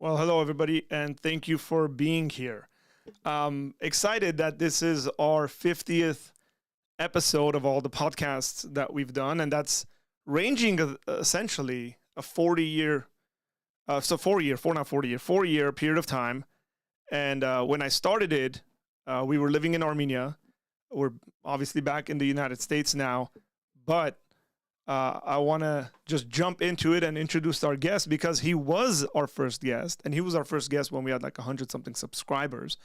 Well, hello, everybody, and thank you for being here. Excited that this is our 50th episode of all the podcasts that we've done, and that's ranging essentially a 40-year, so 4-year, four, not 40 year, 4-year period of time. And when I started it, we were living in Armenia. We're obviously back in the United States now, but I want to just jump into it and introduce our guest because he was our first guest, and he was our first guest when we had like 100-something subscribers,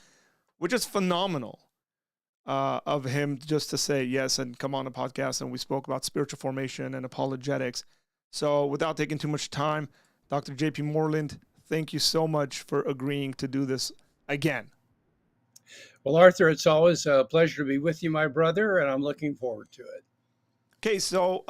which is phenomenal of him just to say yes and come on a podcast. And we spoke about spiritual formation and apologetics. So without taking too much time, Dr. J.P. Moreland, thank you so much for agreeing to do this again. Well, Arthur, it's always a pleasure to be with you, my brother, and I'm looking forward to it. Okay, so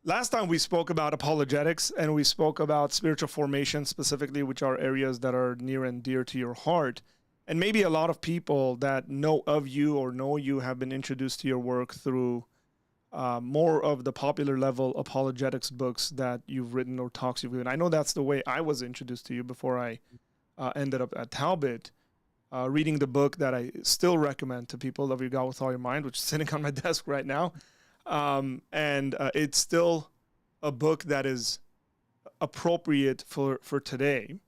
last time we spoke about apologetics and we spoke about spiritual formation specifically, which are areas that are near and dear to your heart. And maybe a lot of people that know of you or know you have been introduced to your work through more of the popular level apologetics books that you've written or talks you've given. I know that's the way I was introduced to you before I ended up at Talbot, reading the book that I still recommend to people, Love Your God With All Your Mind, which is sitting on my desk right now. And it's still a book that is appropriate for today.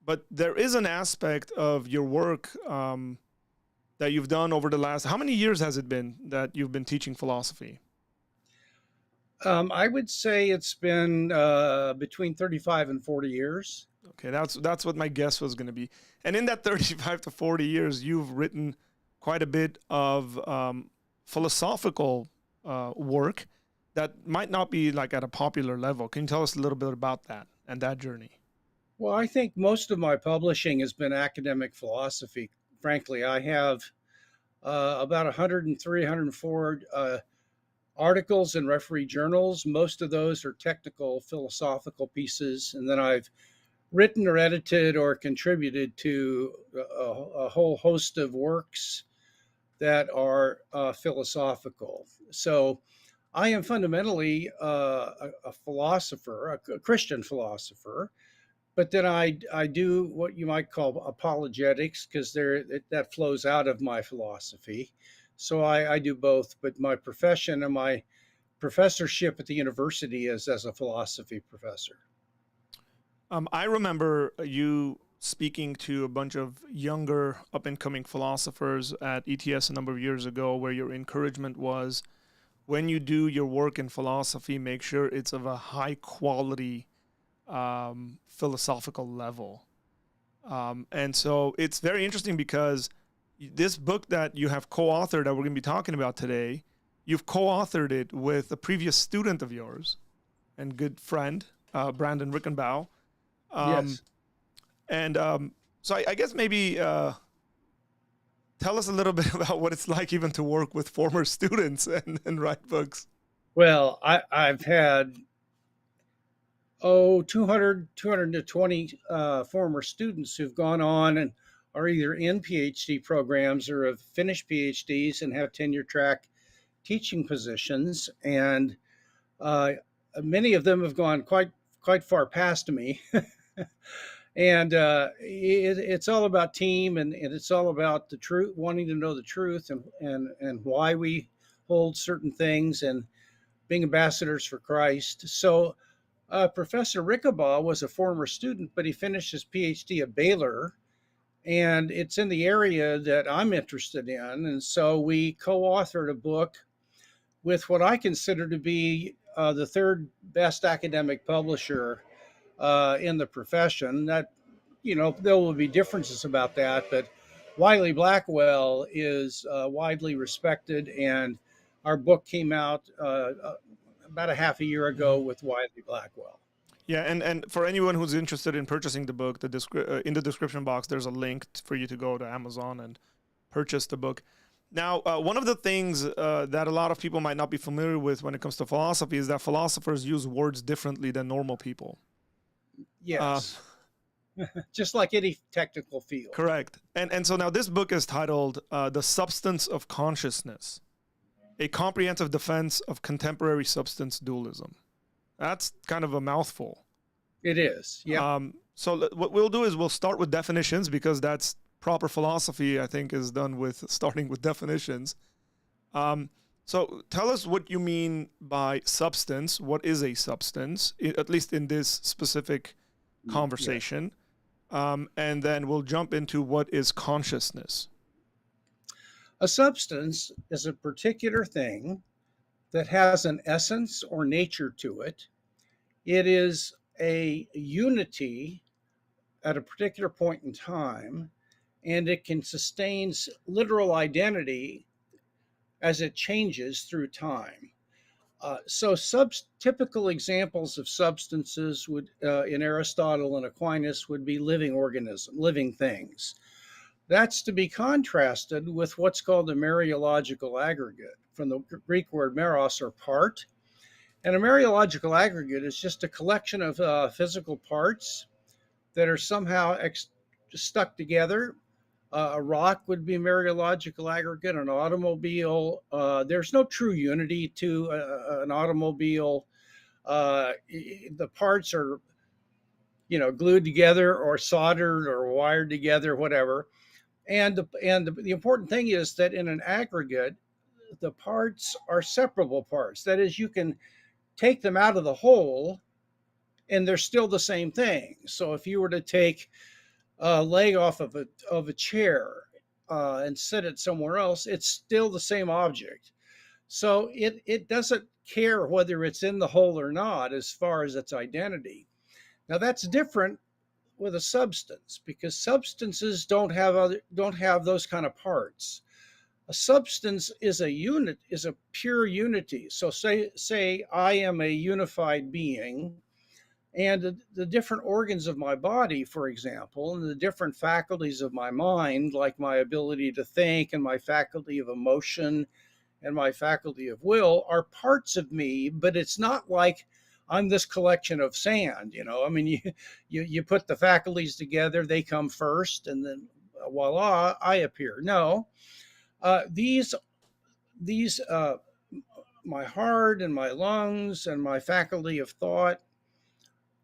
But there is an aspect of your work that you've done over the last, how many years has it been that you've been teaching philosophy? I would say it's been between 35 and 40 years. Okay, that's what my guess was going to be. And in that 35 to 40 years, you've written quite a bit of philosophical work that might not be like at a popular level. Can you tell us a little bit about that and that journey? Well, I think most of my publishing has been academic philosophy. Frankly, I have about 103, 104 articles in referee journals. Most of those are technical philosophical pieces. And then I've written or edited or contributed to a whole host of works that are philosophical. So I am fundamentally a philosopher, a Christian philosopher, but then I do what you might call apologetics because that flows out of my philosophy. So I do both, but my profession and my professorship at the university is as a philosophy professor. I remember you speaking to a bunch of younger up-and-coming philosophers at ETS a number of years ago, where your encouragement was, when you do your work in philosophy, make sure it's of a high-quality philosophical level. And so it's very interesting because this book that you have co-authored that we're going to be talking about today, you've co-authored it with a previous student of yours and good friend, Brandon Rickenbaugh. Yes. And so I guess maybe tell us a little bit about what it's like even to work with former students and write books. Well, I've had 220 former students who've gone on and are either in PhD programs or have finished PhDs and have tenure track teaching positions. And many of them have gone quite far past me. And it's all about team, and it's all about the truth, wanting to know the truth and why we hold certain things and being ambassadors for Christ. So Professor Rickenbaugh was a former student, but he finished his PhD at Baylor, and it's in the area that I'm interested in. And so we co-authored a book with what I consider to be the third best academic publisher in the profession. That, there will be differences about that, but Wiley Blackwell is widely respected, and our book came out about a half a year ago with Wiley Blackwell. Yeah, and for anyone who's interested in purchasing the book, in the description box, there's a link for you to go to Amazon and purchase the book. Now, one of the things that a lot of people might not be familiar with when it comes to philosophy is that philosophers use words differently than normal people. Yes. Just like any technical field. Correct. And so now this book is titled The Substance of Consciousness, a comprehensive defense of contemporary substance dualism. That's kind of a mouthful. It is, yeah. So what we'll do is we'll start with definitions, because that's proper philosophy, I think, is done with starting with definitions. Um, so tell us what you mean by substance. What is a substance, at least in this specific conversation? And then we'll jump into what is consciousness. A substance is a particular thing that has an essence or nature to it. It is a unity at a particular point in time, and it can sustain literal identity as it changes through time. Typical examples of substances would, in Aristotle and Aquinas, would be living things. That's to be contrasted with what's called a mereological aggregate, from the Greek word meros, or part. And a mereological aggregate is just a collection of physical parts that are somehow stuck together. A rock would be a mereological aggregate, an automobile. There's no true unity to an automobile. The parts are, glued together or soldered or wired together, whatever. And the important thing is that in an aggregate, the parts are separable parts. That is, you can take them out of the whole and they're still the same thing. So if you were to take a leg off of a chair and set it somewhere else, it's still the same object. So it doesn't care whether it's in the whole or not as far as its identity. Now that's different with a substance, because substances don't have those kind of parts. A substance is a pure unity. So say I am a unified being, and the different organs of my body, for example, and the different faculties of my mind, like my ability to think and my faculty of emotion and my faculty of will, are parts of me, but it's not like I'm this collection of sand. I mean, you put the faculties together, they come first, and then voila, I appear. No, these my heart and my lungs and my faculty of thought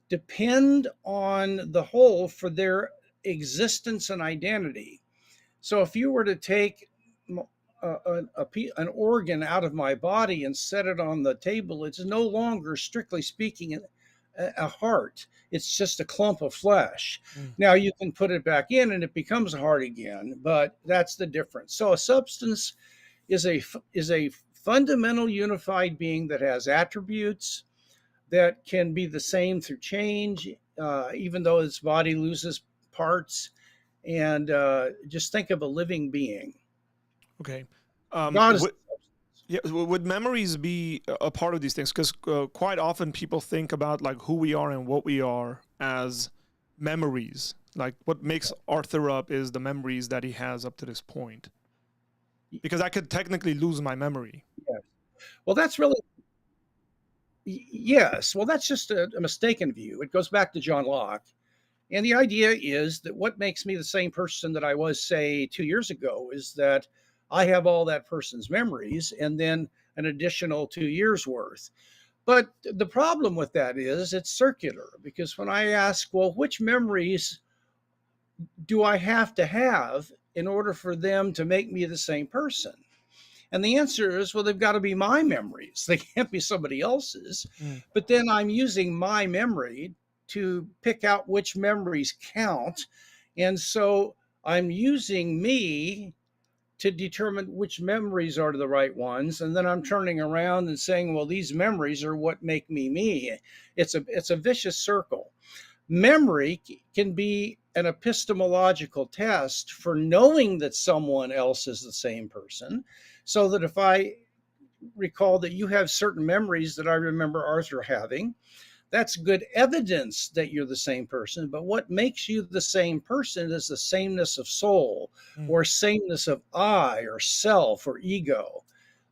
depend on the whole for their existence and identity. So if you were to take an organ out of my body and set it on the table, it's no longer, strictly speaking, a heart. It's just a clump of flesh. Now you can put it back in and it becomes a heart again, but that's the difference. So a substance is a fundamental unified being that has attributes that can be the same through change, even though its body loses parts. And just think of a living being. Okay. God is. Yeah, would memories be a part of these things? Because quite often people think about like who we are and what we are as memories. Like what makes Arthur up is the memories that he has up to this point. Because I could technically lose my memory. Yes. Well, that's really, yes. Well, that's just a mistaken view. It goes back to John Locke. And the idea is that what makes me the same person that I was, say, 2 years ago is that I have all that person's memories and then an additional 2 years worth. But the problem with that is it's circular, because when I ask, well, which memories do I have in order for them to make me the same person? And the answer is, well, they've got to be my memories. They can't be somebody else's. But then I'm using my memory to pick out which memories count. And so I'm using me to determine which memories are the right ones. And then I'm turning around and saying, well, these memories are what make me me. It's a vicious circle. Memory can be an epistemological test for knowing that someone else is the same person. So that if I recall that you have certain memories that I remember Arthur having, that's good evidence that you're the same person. But what makes you the same person is the sameness of soul, or sameness of I, or self, or ego.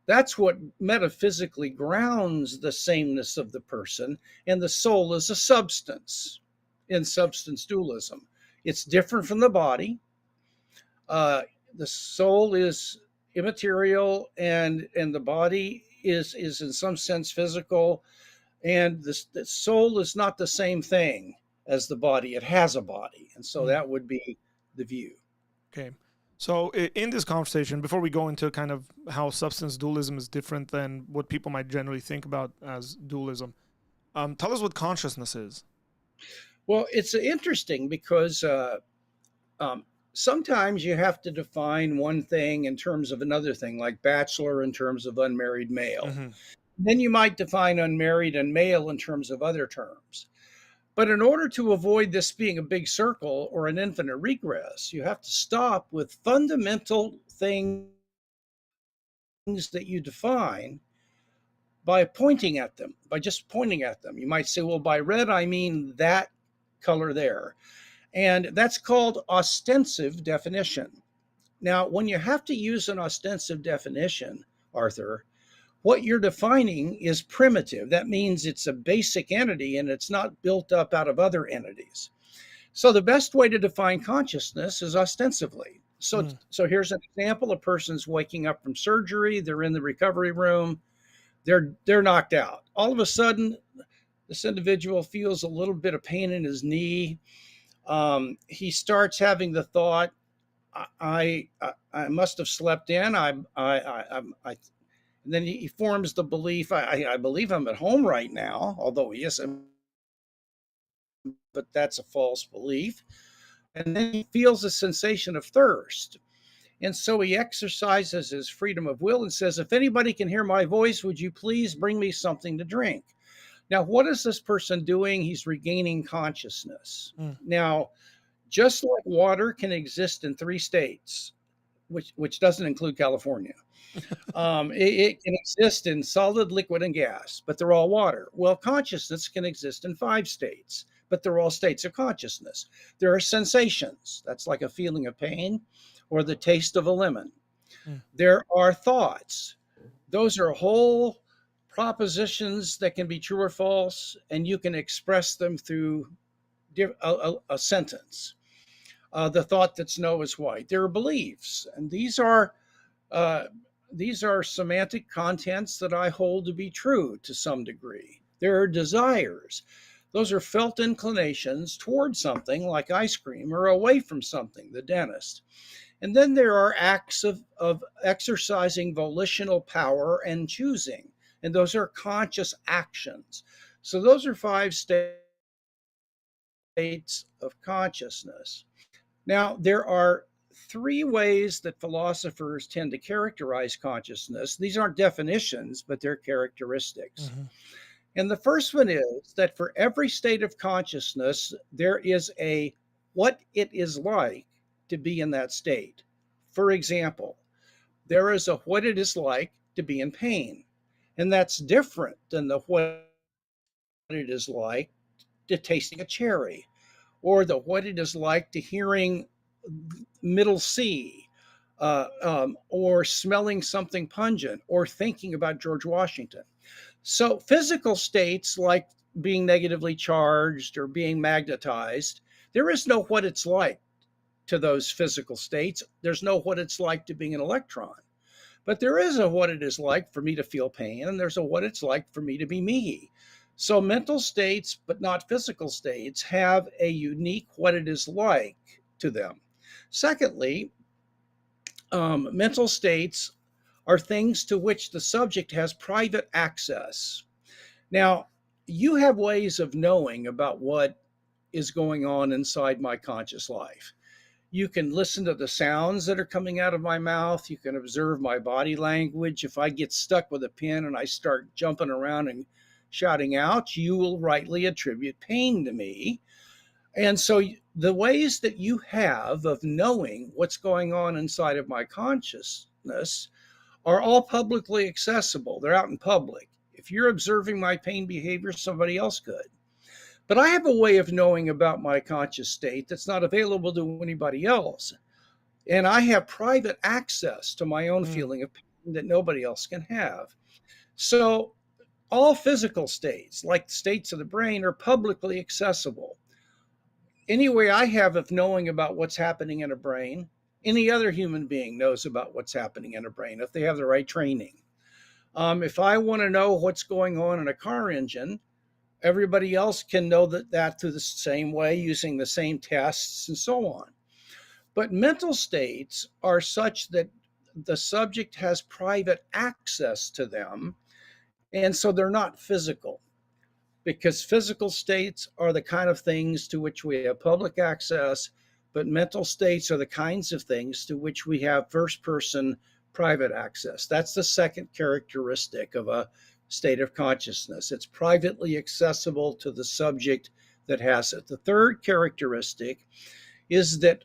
That's what metaphysically grounds the sameness of the person. And the soul is a substance in substance dualism. It's different from the body. The soul is immaterial, and the body is in some sense physical. And the soul is not the same thing. as the body. It has a body. And so Mm. that would be the view. Okay. So in this conversation, before we go into kind of how substance dualism is different than what people might generally think about as dualism, tell us what consciousness is. Well, it's interesting because um, sometimes you have to define one thing in terms of another thing, like bachelor in terms of unmarried male. Mm-hmm. Then you might define unmarried and male in terms of other terms. But in order to avoid this being a big circle or an infinite regress, you have to stop with fundamental things that you define by pointing at them, by just pointing at them. You might say, well, by red, I mean that color there. And that's called ostensive definition. Now, when you have to use an ostensive definition, Arthur, what you're defining is primitive. That means it's a basic entity and it's not built up out of other entities. So the best way to define consciousness is ostensively. So, Mm. so here's an example. A person's waking up from surgery, they're in the recovery room, they're knocked out. All of a sudden, this individual feels a little bit of pain in his knee. He starts having the thought, I must have slept in. And then he forms the belief, I believe I'm at home right now, although he isn't, but that's a false belief. And then he feels a sensation of thirst. And so he exercises his freedom of will and says, if anybody can hear my voice, would you please bring me something to drink? Now, what is this person doing? He's regaining consciousness. Mm. Now, just like water can exist in 3 states, which doesn't include California, it can exist in solid, liquid, and gas, but they're all water. Well, consciousness can exist in 5 states, but they're all states of consciousness. There are sensations. That's like a feeling of pain or the taste of a lemon. Mm. There are thoughts. Those are whole propositions that can be true or false, and you can express them through a sentence. The thought that snow is white. There are beliefs, and uh, these are semantic contents that I hold to be true to some degree. There are desires. Those are felt inclinations toward something like ice cream or away from something, the dentist. And then there are acts of exercising volitional power and choosing. And those are conscious actions. So those are 5 states of consciousness. Now, there are 3 ways that philosophers tend to characterize consciousness. These aren't definitions, but they're characteristics. Mm-hmm. And the first one is that for every state of consciousness, there is a what it is like to be in that state. For example, there is a what it is like to be in pain. And that's different than the what it is like to tasting a cherry or the what it is like to hearing middle C, or smelling something pungent, or thinking about George Washington. So, physical states like being negatively charged or being magnetized, there is no what it's like to those physical states. There's no what it's like to being an electron. But there is a what it is like for me to feel pain, and there's a what it's like for me to be me. So, mental states, but not physical states, have a unique what it is like to them. Secondly, mental states are things to which the subject has private access. Now, you have ways of knowing about what is going on inside my conscious life. You can listen to the sounds that are coming out of my mouth. You can observe my body language. If I get stuck with a pin and I start jumping around and shouting out, you will rightly attribute pain to me. And so the ways that you have of knowing what's going on inside of my consciousness are all publicly accessible. They're out in public. If you're observing my pain behavior, somebody else could. But I have a way of knowing about my conscious state that's not available to anybody else. And I have private access to my own Mm. feeling of pain that nobody else can have. So all physical states, like states of the brain, are publicly accessible. Any way I have of knowing about what's happening in a brain, any other human being knows about what's happening in a brain if they have the right training. If I want to know what's going on in a car engine, Everybody else can know that through the same way, using the same tests and so on. But mental states are such that the subject has private access to them, and so they're not physical, because physical states are the kind of things to which we have public access, but mental states are the kinds of things to which we have first person private access. That's the second characteristic of a state of consciousness. It's privately accessible to the subject that has it. The third characteristic is that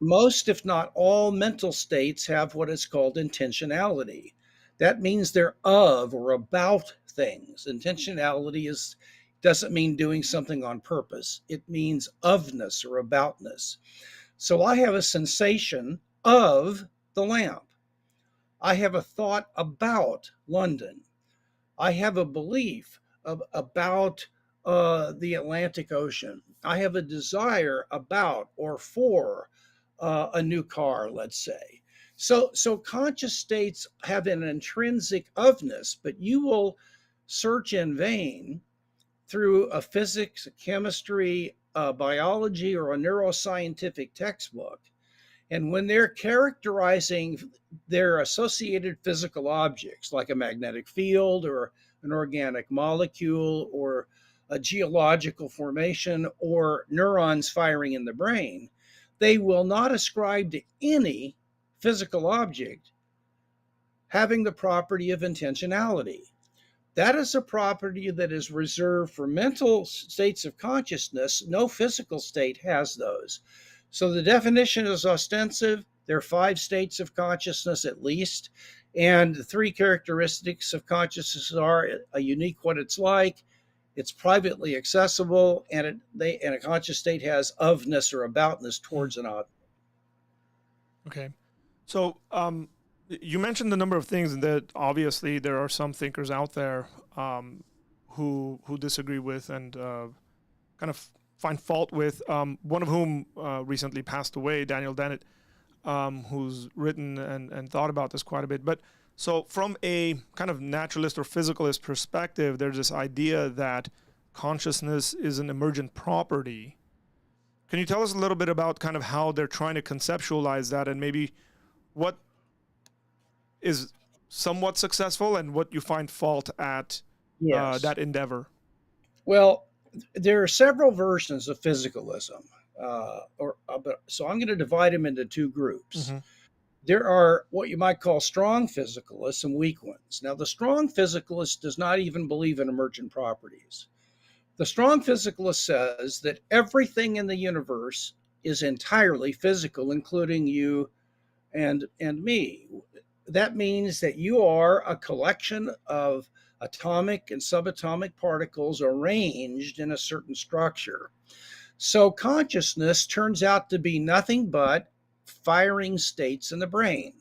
most, if not all, mental states have what is called intentionality. That means they're of or about things. Intentionality doesn't mean doing something on purpose. It means ofness or aboutness. So I have a sensation of the lamp. I have a thought about London. I have a belief about the Atlantic Ocean. I have a desire about or for a new car, let's say. So conscious states have an intrinsic ofness, but you will search in vain through a physics, a chemistry, a biology, or a neuroscientific textbook. And when they're characterizing their associated physical objects, like a magnetic field or an organic molecule or a geological formation or neurons firing in the brain, they will not ascribe to any physical object having the property of intentionality. That is a property that is reserved for mental states of consciousness. No physical state has those. So the definition is ostensive. There are 5 states of consciousness at least. And the 3 characteristics of consciousness are a unique what it's like, it's privately accessible, and a conscious state has ofness or aboutness towards an object. Okay. So you mentioned a number of things that obviously there are some thinkers out there who disagree with and kind of find fault with. One of whom recently passed away, Daniel Dennett, who's written and thought about this quite a bit. But so from a kind of naturalist or physicalist perspective, there's this idea that consciousness is an emergent property. Can you tell us a little bit about kind of how they're trying to conceptualize that, and maybe what is somewhat successful and what you find fault at that endeavor? Well, there are several versions of physicalism, so I'm going to divide them into 2 groups. Mm-hmm. There are what you might call strong physicalists and weak ones. Now, the strong physicalist does not even believe in emergent properties. The strong physicalist says that everything in the universe is entirely physical, including you and me. That means that you are a collection of atomic and subatomic particles arranged in a certain structure. So consciousness turns out to be nothing but firing states in the brain.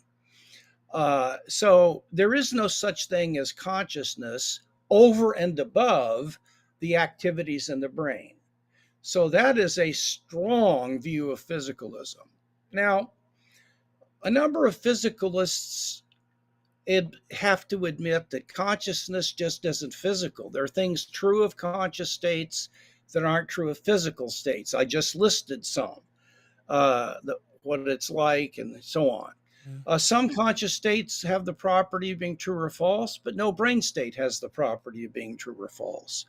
So there is no such thing as consciousness over and above the activities in the brain. So that is a strong view of physicalism. Now, a number of physicalists have to admit that consciousness just isn't physical. There are things true of conscious states that aren't true of physical states. I just listed some, what it's like and so on. Some conscious states have the property of being true or false, but no brain state has the property of being true or false.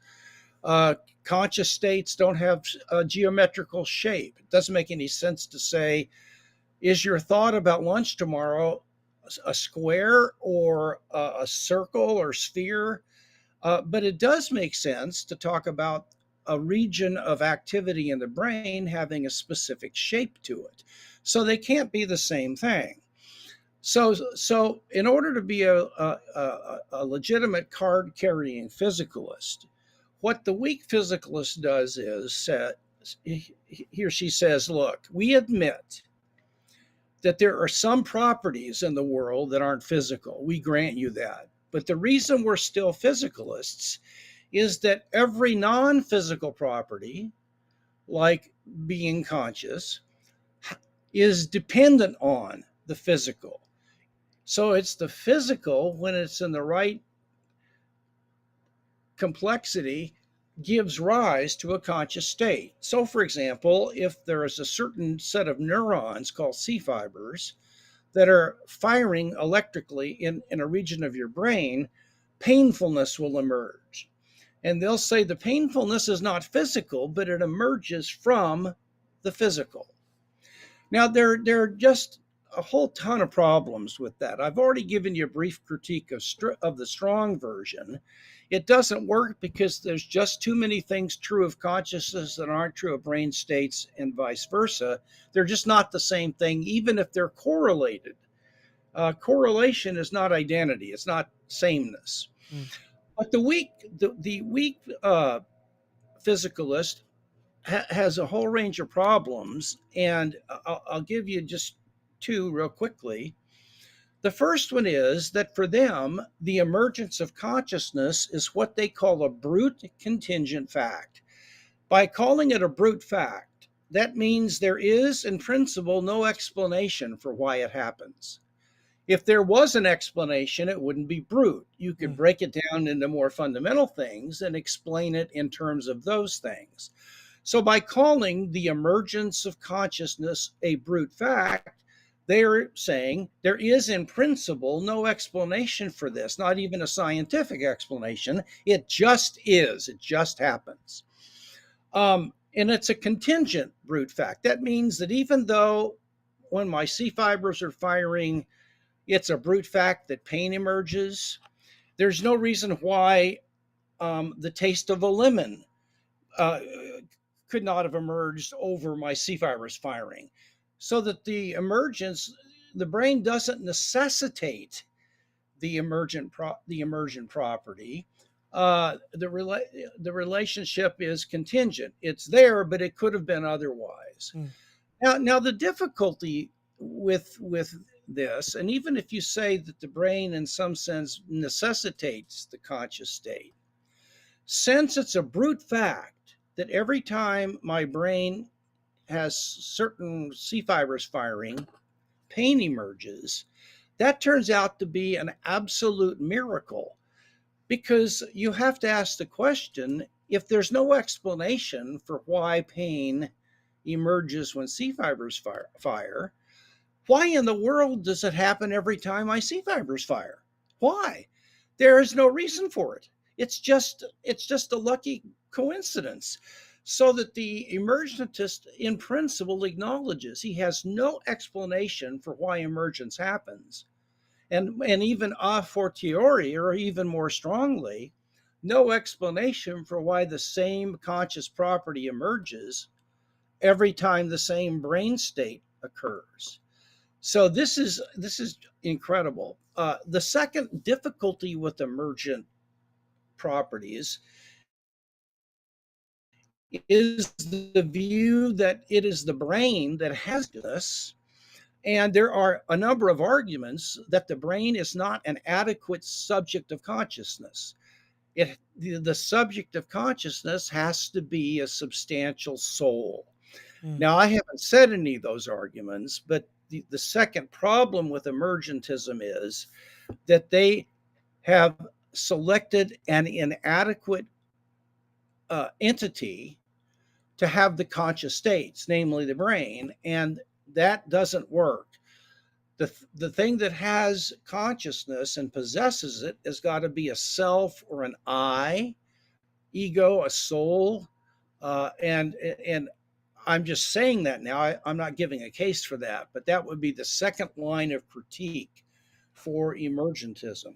Conscious states don't have a geometrical shape. It doesn't make any sense to say, is your thought about lunch tomorrow a square or a circle or sphere? But it does make sense to talk about a region of activity in the brain having a specific shape to it. So they can't be the same thing. So in order to be a legitimate card-carrying physicalist, what the weak physicalist does is he or she says, look, we admit that there are some properties in the world that aren't physical. We grant you that. But the reason we're still physicalists is that every non-physical property, like being conscious, is dependent on the physical. So it's the physical, when it's in the right complexity, gives rise to a conscious state. So, for example, if there is a certain set of neurons called C fibers that are firing electrically in a region of your brain, painfulness will emerge. And they'll say the painfulness is not physical, but it emerges from the physical. Now, there are just a whole ton of problems with that. I've already given you a brief critique of the strong version. It doesn't work because there's just too many things true of consciousness that aren't true of brain states and vice versa. They're just not the same thing, even if they're correlated. Correlation is not identity, it's not sameness. Mm. But the weak physicalist has a whole range of problems, and I'll give you just two real quickly. The first one is that for them, the emergence of consciousness is what they call a brute contingent fact. By calling it a brute fact, that means there is, in principle, no explanation for why it happens. If there was an explanation, it wouldn't be brute. You could break it down into more fundamental things and explain it in terms of those things. So by calling the emergence of consciousness a brute fact, they're saying there is in principle no explanation for this, not even a scientific explanation. It just is, it just happens. And it's a contingent brute fact. That means that even though when my C fibers are firing, it's a brute fact that pain emerges, there's no reason why the taste of a lemon could not have emerged over my C fibers firing. So that the emergence, the brain doesn't necessitate the immersion property. The relationship is contingent. It's there, but it could have been otherwise. Now the difficulty with this, and even if you say that the brain in some sense necessitates the conscious state, since it's a brute fact that every time my brain has certain C fibers firing, pain emerges, that turns out to be an absolute miracle, because you have to ask the question, if there's no explanation for why pain emerges when C fibers fire, why in the world does it happen every time my C fibers fire? Why? There is no reason for it. It's just a lucky coincidence. So that the emergentist in principle acknowledges he has no explanation for why emergence happens. And even a fortiori, or even more strongly, no explanation for why the same conscious property emerges every time the same brain state occurs. So this is incredible. The second difficulty with emergent properties is the view that it is the brain that has this. And there are a number of arguments that the brain is not an adequate subject of consciousness. The subject of consciousness has to be a substantial soul. Now, I haven't said any of those arguments, but the second problem with emergentism is that they have selected an inadequate entity to have the conscious states, namely the brain, and that doesn't work. The thing that has consciousness and possesses it has got to be a self or an I, ego, a soul, and I'm just saying that now. I'm not giving a case for that, but that would be the second line of critique for emergentism.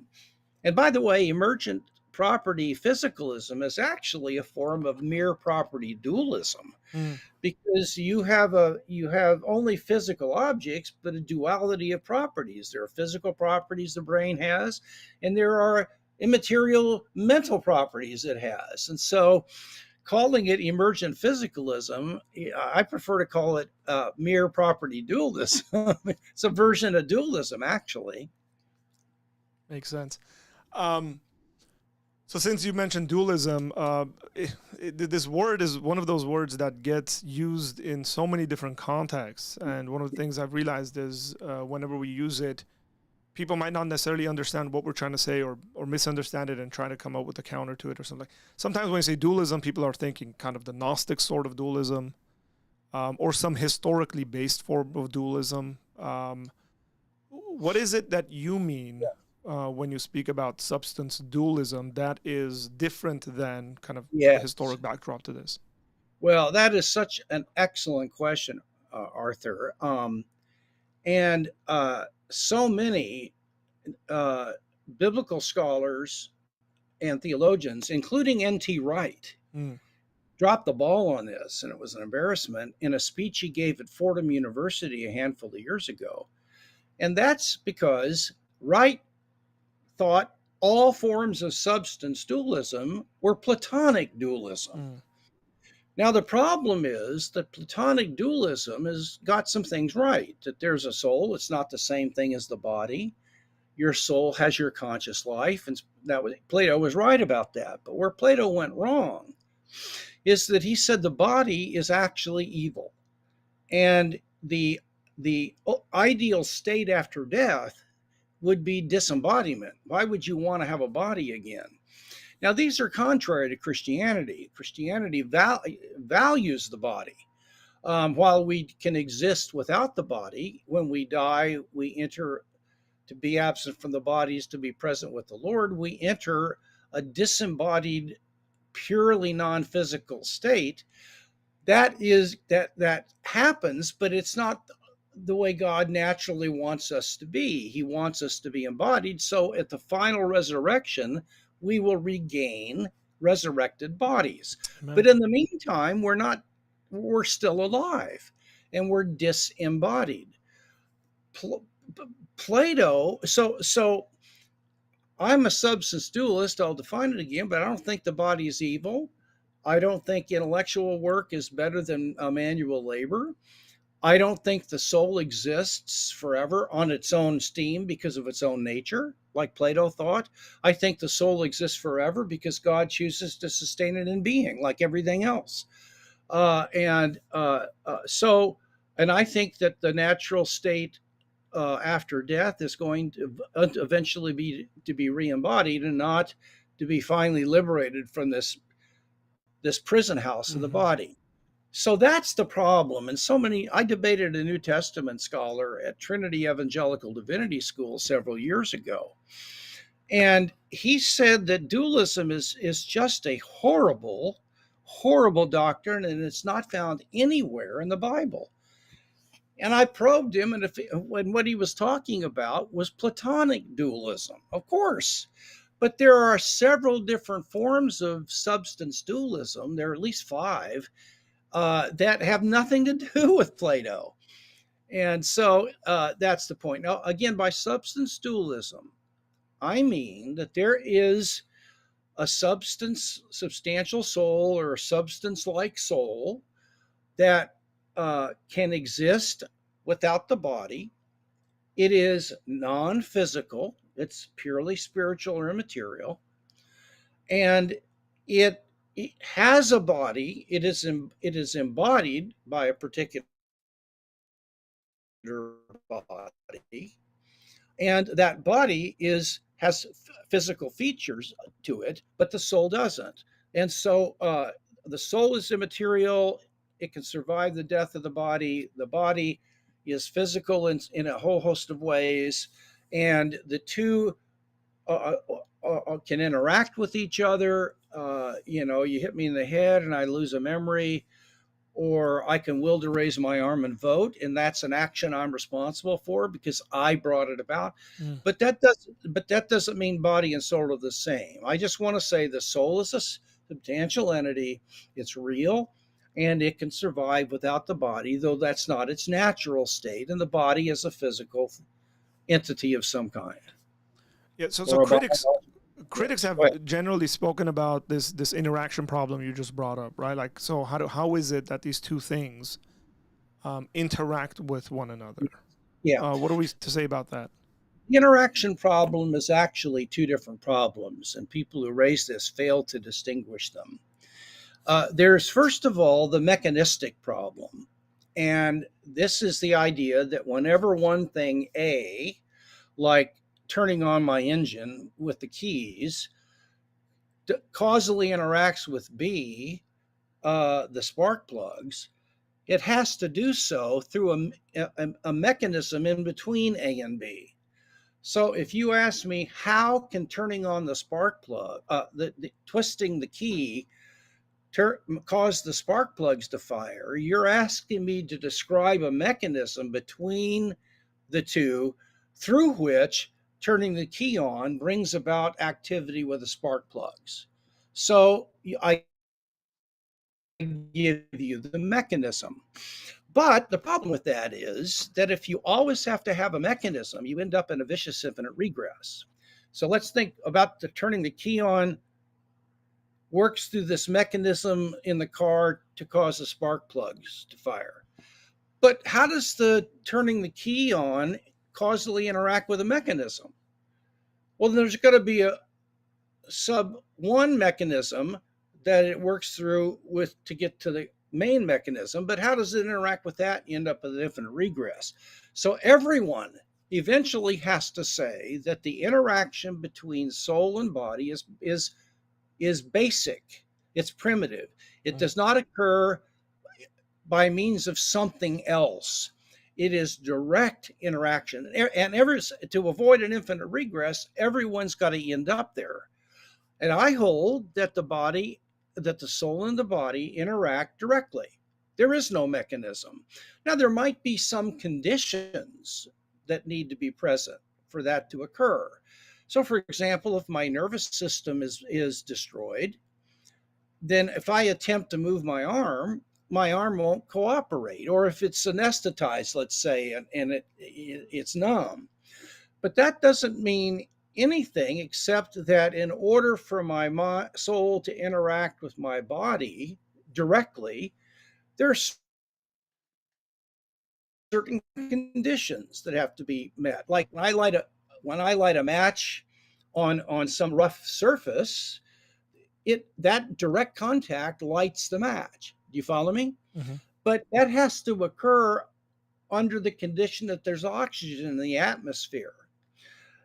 And by the way, emergent property physicalism is actually a form of mere property dualism, because you have only physical objects, but a duality of properties. There are physical properties the brain has, and there are immaterial mental properties it has. And so calling it emergent physicalism, I prefer to call it mere property dualism. It's a version of dualism, actually. Makes sense. So since you mentioned dualism, this word is one of those words that gets used in so many different contexts. And one of the things I've realized is whenever we use it, people might not necessarily understand what we're trying to say, or misunderstand it and try to come up with a counter to it or something. Sometimes when you say dualism, people are thinking kind of the Gnostic sort of dualism, or some historically based form of dualism. What is it that you mean when you speak about substance dualism that is different than kind of the Yes. historic backdrop to this? Well, that is such an excellent question, Arthur. And so many biblical scholars and theologians, including N.T. Wright, Mm. dropped the ball on this, and it was an embarrassment in a speech he gave at Fordham University a handful of years ago. And that's because Wright thought all forms of substance dualism were Platonic dualism. Mm. Now, the problem is that Platonic dualism has got some things right, that there's a soul, it's not the same thing as the body. Your soul has your conscious life, and Plato was right about that. But where Plato went wrong is that he said the body is actually evil, and the ideal state after death would be disembodiment. Why would you want to have a body again? Now, these are contrary to Christianity. Christianity values the body. While we can exist without the body, when we die, we enter to be absent from the bodies, to be present with the Lord. We enter a disembodied, purely non-physical state. That happens, but it's not the way God naturally wants us to be. He wants us to be embodied. So at the final resurrection, we will regain resurrected bodies. Amen. But in the meantime, we're still alive and we're disembodied. Plato, so I'm a substance dualist. I'll define it again, but I don't think the body is evil. I don't think intellectual work is better than manual labor. I don't think the soul exists forever on its own steam because of its own nature, like Plato thought. I think the soul exists forever because God chooses to sustain it in being, like everything else. And I think that the natural state after death is going to eventually be re-embodied, and not to be finally liberated from this prison house of the body. So that's the problem. And I debated a New Testament scholar at Trinity Evangelical Divinity School several years ago. And he said that dualism is just a horrible, horrible doctrine, and it's not found anywhere in the Bible. And I probed him, and when what he was talking about was Platonic dualism, of course. But there are several different forms of substance dualism. There are at least 5 that have nothing to do with Plato. And so that's the point. Now, again, by substance dualism, I mean that there is a substantial soul, or a substance-like soul that can exist without the body. It is non-physical. It's purely spiritual or immaterial. And it has a body. It is embodied by a particular body, and that body has physical features to it, but the soul doesn't. And so the soul is immaterial. It can survive the death of the body. The body is physical in a whole host of ways, and the two can interact with each other. You hit me in the head and I lose a memory, or I can will to raise my arm and vote, and that's an action I'm responsible for because I brought it about. But that doesn't mean body and soul are the same. I just want to say the soul is a substantial entity. It's real, and it can survive without the body, though that's not its natural state, and the body is a physical entity of some kind. Yeah, so critics have generally spoken about this interaction problem you just brought up, right? Like, so how is it that these two things interact with one another? Yeah. What are we to say about that? The interaction problem is actually 2 different problems, and people who raise this fail to distinguish them. There's, first of all, the mechanistic problem. And this is the idea that whenever one thing, A, like turning on my engine with the keys causally interacts with B, the spark plugs, it has to do so through a mechanism in between A and B. So if you ask me how can turning on the spark plug, the twisting the key, cause the spark plugs to fire, you're asking me to describe a mechanism between the two through which turning the key on brings about activity with the spark plugs. So I give you the mechanism. But the problem with that is that if you always have to have a mechanism, you end up in a vicious infinite regress. So let's think about the turning the key on works through this mechanism in the car to cause the spark plugs to fire. But how does the turning the key on causally interact with a mechanism? Well, there's got to be a sub one mechanism that it works through with to get to the main mechanism, but how does it interact with that? You end up with an infinite regress. So everyone eventually has to say that the interaction between soul and body is basic. It's primitive. It does not occur by means of something else. It is direct interaction. And to avoid an infinite regress, everyone's got to end up there. And I hold that the soul and the body interact directly. There is no mechanism. Now, there might be some conditions that need to be present for that to occur. So, for example, if my nervous system is destroyed, then if I attempt to move my arm won't cooperate. Or if it's anesthetized, let's say, and it's numb. But that doesn't mean anything except that in order for my soul to interact with my body directly, there's certain conditions that have to be met. Like when I light a match on some rough surface, that direct contact lights the match. Do you follow me? Mm-hmm. But that has to occur under the condition that there's oxygen in the atmosphere.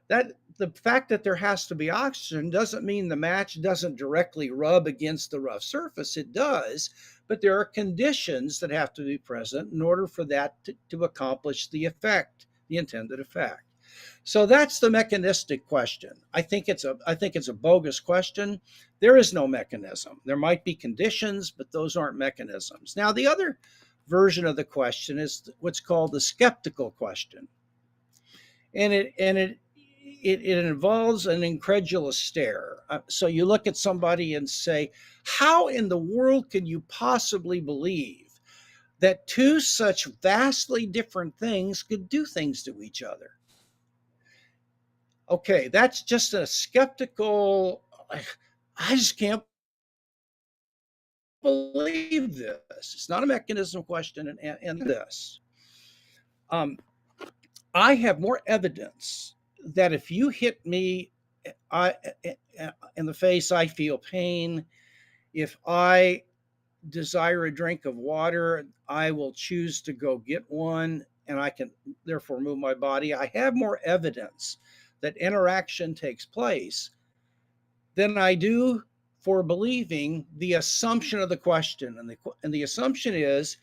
That the fact that there has to be oxygen doesn't mean the match doesn't directly rub against the rough surface. It does, but there are conditions that have to be present in order for that to accomplish the effect, the intended effect. So that's the mechanistic question. I think it's a bogus question. There is no mechanism. There might be conditions, but those aren't mechanisms. Now, the other version of the question is what's called the skeptical question. And it involves an incredulous stare. So you look at somebody and say, how in the world can you possibly believe that two such vastly different things could do things to each other? Okay, that's just a skeptical, I just can't believe this. It's not a mechanism question, and this. I have more evidence that if you hit me in the face, I feel pain. If I desire a drink of water, I will choose to go get one, and I can therefore move my body. I have more evidence that interaction takes place than I do for believing the assumption of the question. And the assumption is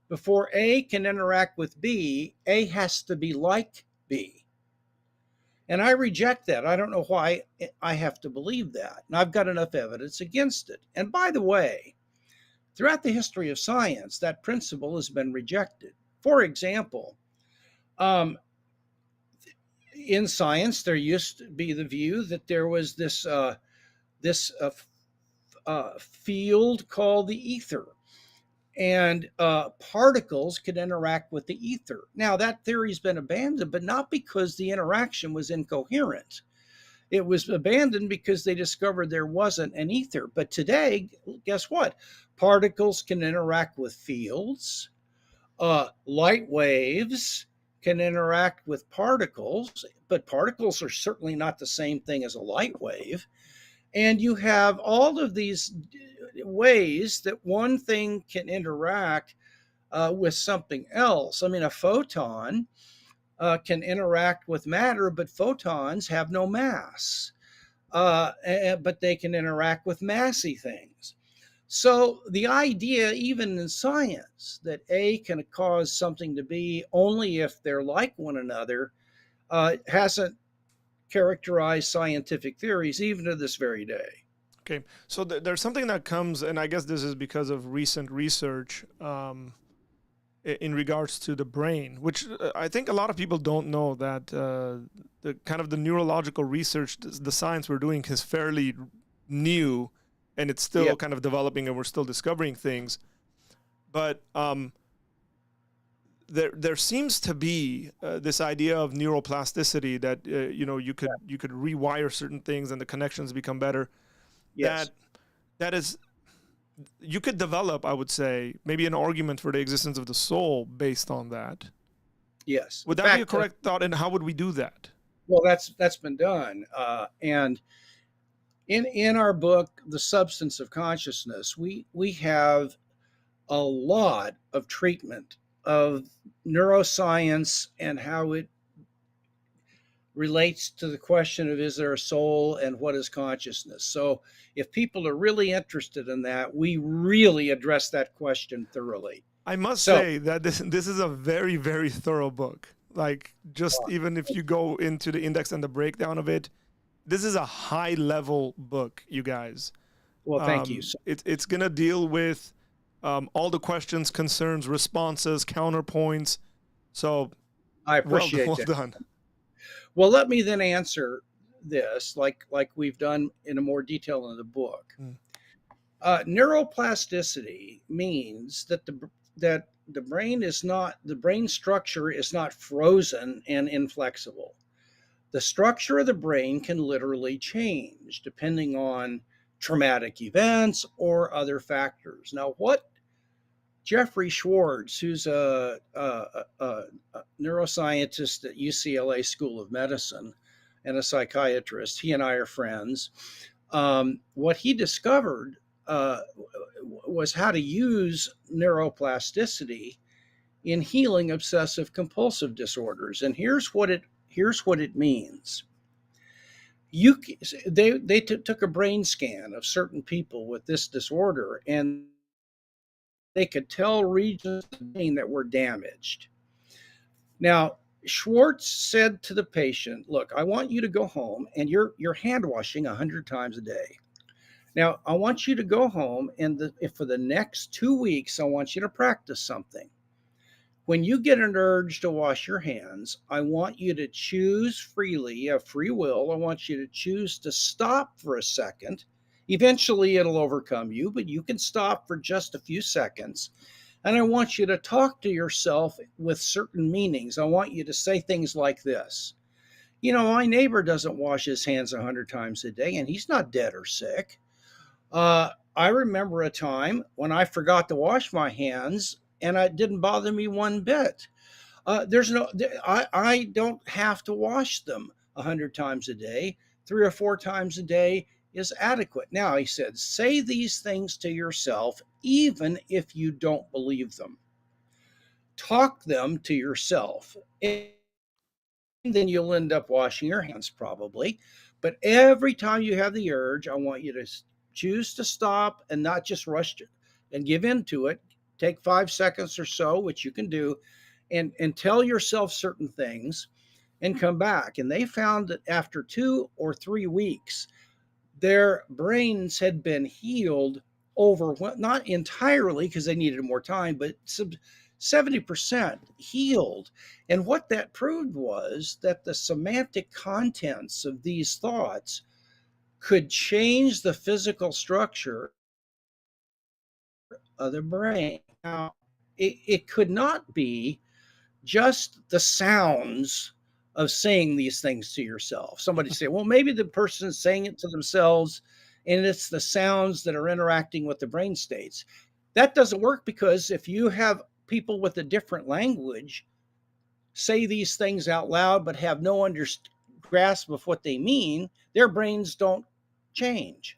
before A can interact with B, A has to be like B. And I reject that. I don't know why I have to believe that. And I've got enough evidence against it. And by the way, throughout the history of science, that principle has been rejected. For example, in science, there used to be the view that there was this field called the ether, and particles could interact with the ether. Now, that theory's been abandoned, but not because the interaction was incoherent. It was abandoned because they discovered there wasn't an ether. But today, guess what? Particles can interact with fields. Light waves can interact with particles, but particles are certainly not the same thing as a light wave. And you have all of these ways that one thing can interact with something else. I mean, a photon can interact with matter, but photons have no mass. But they can interact with massy things. So the idea, even in science, that A can cause something to be only if they're like one another, hasn't characterized scientific theories even to this very day. Okay, so there's something that comes, and I guess this is because of recent research in regards to the brain, which I think a lot of people don't know that the kind of the neurological research, the science we're doing is fairly new, and it's Yeah, still kind of developing, and we're still discovering things. But there seems to be this idea of neuroplasticity that you could rewire certain things and the connections become better. yes, That that is, you could develop, I would say, maybe an argument for the existence of the soul based on that. yes. In Would that be a fact, correct thought? And how would we do that? well, that's been done, and in our book, The Substance of Consciousness, we have a lot of treatment of neuroscience and how it relates to the question of is there a soul and what is consciousness. So if people are really interested in that, we really address that question thoroughly. I must So say that this is a very, very thorough book. Like, just even if you go into the index and the breakdown of it, this is a high level book, you guys. well, thank you. So It's gonna deal with all the questions, concerns, responses, counterpoints. So I well, appreciate well that. done. Well, let me then answer this like we've done in a more detail in the book. Mm. Neuroplasticity means that the brain is not the brain structure is not frozen and inflexible. The structure of the brain can literally change depending on traumatic events or other factors. Now, what Jeffrey Schwartz, who's a neuroscientist at UCLA School of Medicine and a psychiatrist, he and I are friends. What he discovered was how to use neuroplasticity in healing obsessive compulsive disorders. And here's what it means. You they took a brain scan of certain people with this disorder, and they could tell regions of the brain that were damaged. Now, Schwartz said to the patient, "Look, I want you to go home and you're hand washing 100 times a day. Now, I want you to go home and for the next 2 weeks, I want you to practice something. When you get an urge to wash your hands, I want you to choose freely, a free will. I want you to choose to stop for a second. Eventually, it'll overcome you, but you can stop for just a few seconds. And I want you to talk to yourself with certain meanings. I want you to say things like this. You know, my neighbor doesn't wash his hands 100 times a day, and he's not dead or sick. I remember a time when I forgot to wash my hands, and it didn't bother me one bit. There's no, I don't have to wash them 100 times a day. 3 or 4 times a day is adequate. Now, he said, say these things to yourself, even if you don't believe them. Talk them to yourself. And then you'll end up washing your hands probably. But every time you have the urge, I want you to choose to stop and not just rush and give in to it. Take 5 seconds or so, which you can do, and tell yourself certain things and come back. And they found that after 2 or 3 weeks, their brains had been healed over, not entirely because they needed more time, but 70% healed. And what that proved was that the semantic contents of these thoughts could change the physical structure of the brain. Now, it could not be just the sounds of saying these things to yourself. Somebody say, well, maybe the person is saying it to themselves and it's the sounds that are interacting with the brain states. That doesn't work because if you have people with a different language say these things out loud but have no grasp of what they mean, their brains don't change.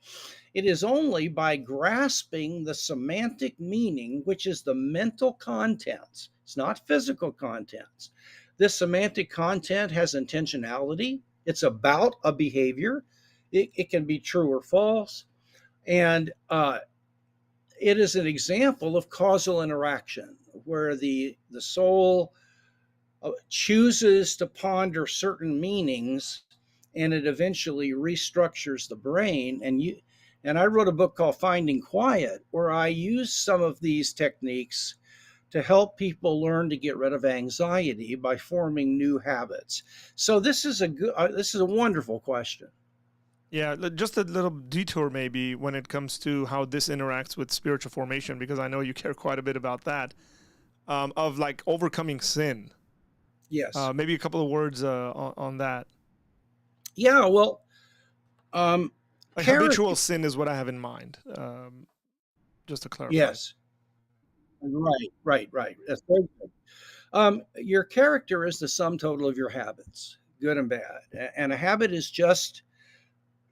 It is only by grasping the semantic meaning, which is the mental contents, it's not physical contents, This semantic content has intentionality. It's about a behavior. It can be true or false. And it is an example of causal interaction where the soul chooses to ponder certain meanings, and it eventually restructures the brain. And I wrote a book called Finding Quiet, where I use some of these techniques to help people learn to get rid of anxiety by forming new habits. So this is a wonderful question. Yeah, just a little detour maybe when it comes to how this interacts with spiritual formation, because I know you care quite a bit about that, of like overcoming sin. Yes. Maybe a couple of words on that. Yeah. Well, Like character. habitual sin is what I have in mind, just to clarify. Yes. Right. That's very good. Your character is the sum total of your habits, good and bad. And a habit is just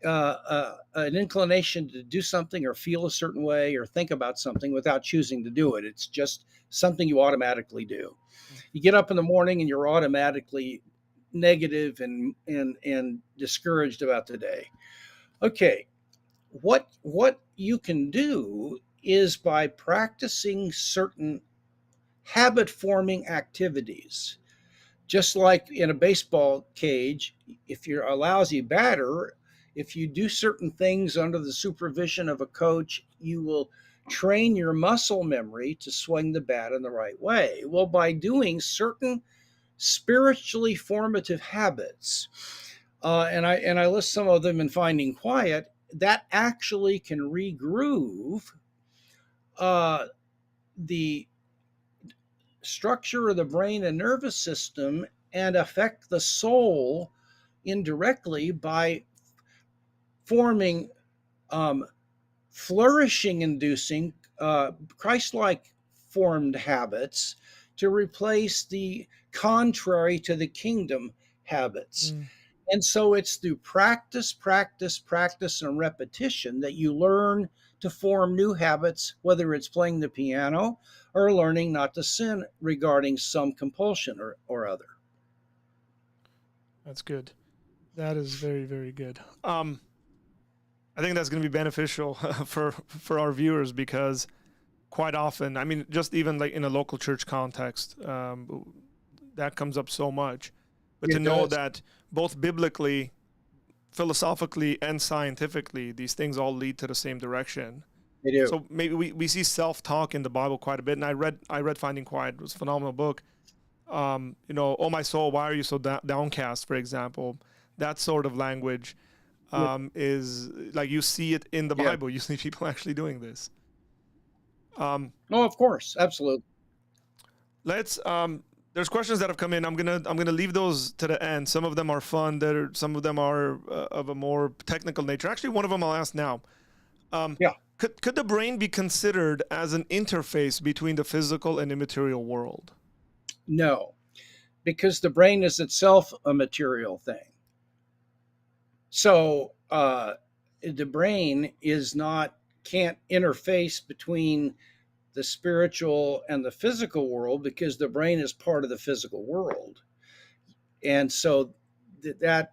an inclination to do something or feel a certain way or think about something without choosing to do it. It's just something you automatically do. You get up in the morning and you're automatically negative and discouraged about the day. Okay, what you can do is by practicing certain habit forming activities. Just like in a baseball cage, if you're a lousy batter, if you do certain things under the supervision of a coach, you will train your muscle memory to swing the bat in the right way. Well, by doing certain spiritually formative habits, and I list some of them in Finding Quiet, that actually can regroove uh, the structure of the brain and nervous system and affect the soul indirectly by forming um, flourishing inducing Christ like formed habits to replace the contrary to the kingdom habits. Mm. And so it's through practice, and repetition that you learn to form new habits, whether it's playing the piano or learning not to sin regarding some compulsion or other. That's good. That is very, very good. I think that's going to be beneficial for our viewers, because quite often, I mean, just even like in a local church context, that comes up so much. But to It know does. that both biblically, philosophically, and scientifically, these things all lead to the same direction. They do. So maybe we see self-talk in the Bible quite a bit, and I read Finding Quiet. It was a phenomenal book. Oh my soul, why are you so downcast? For example, that sort of language Yeah. is like you see it in the Yeah. Bible. You see people actually doing this. Um, Oh, of course. Absolutely. let's. There's questions that have come in. I'm gonna leave those to the end. Some of them are fun. Some of them are of a more technical nature. Actually, one of them I'll ask now. Um, Yeah. could the brain be considered as an interface between the physical and immaterial world? No, because the brain is itself a material thing. So the brain is not can't interface between the spiritual and the physical world because the brain is part of the physical world, and so that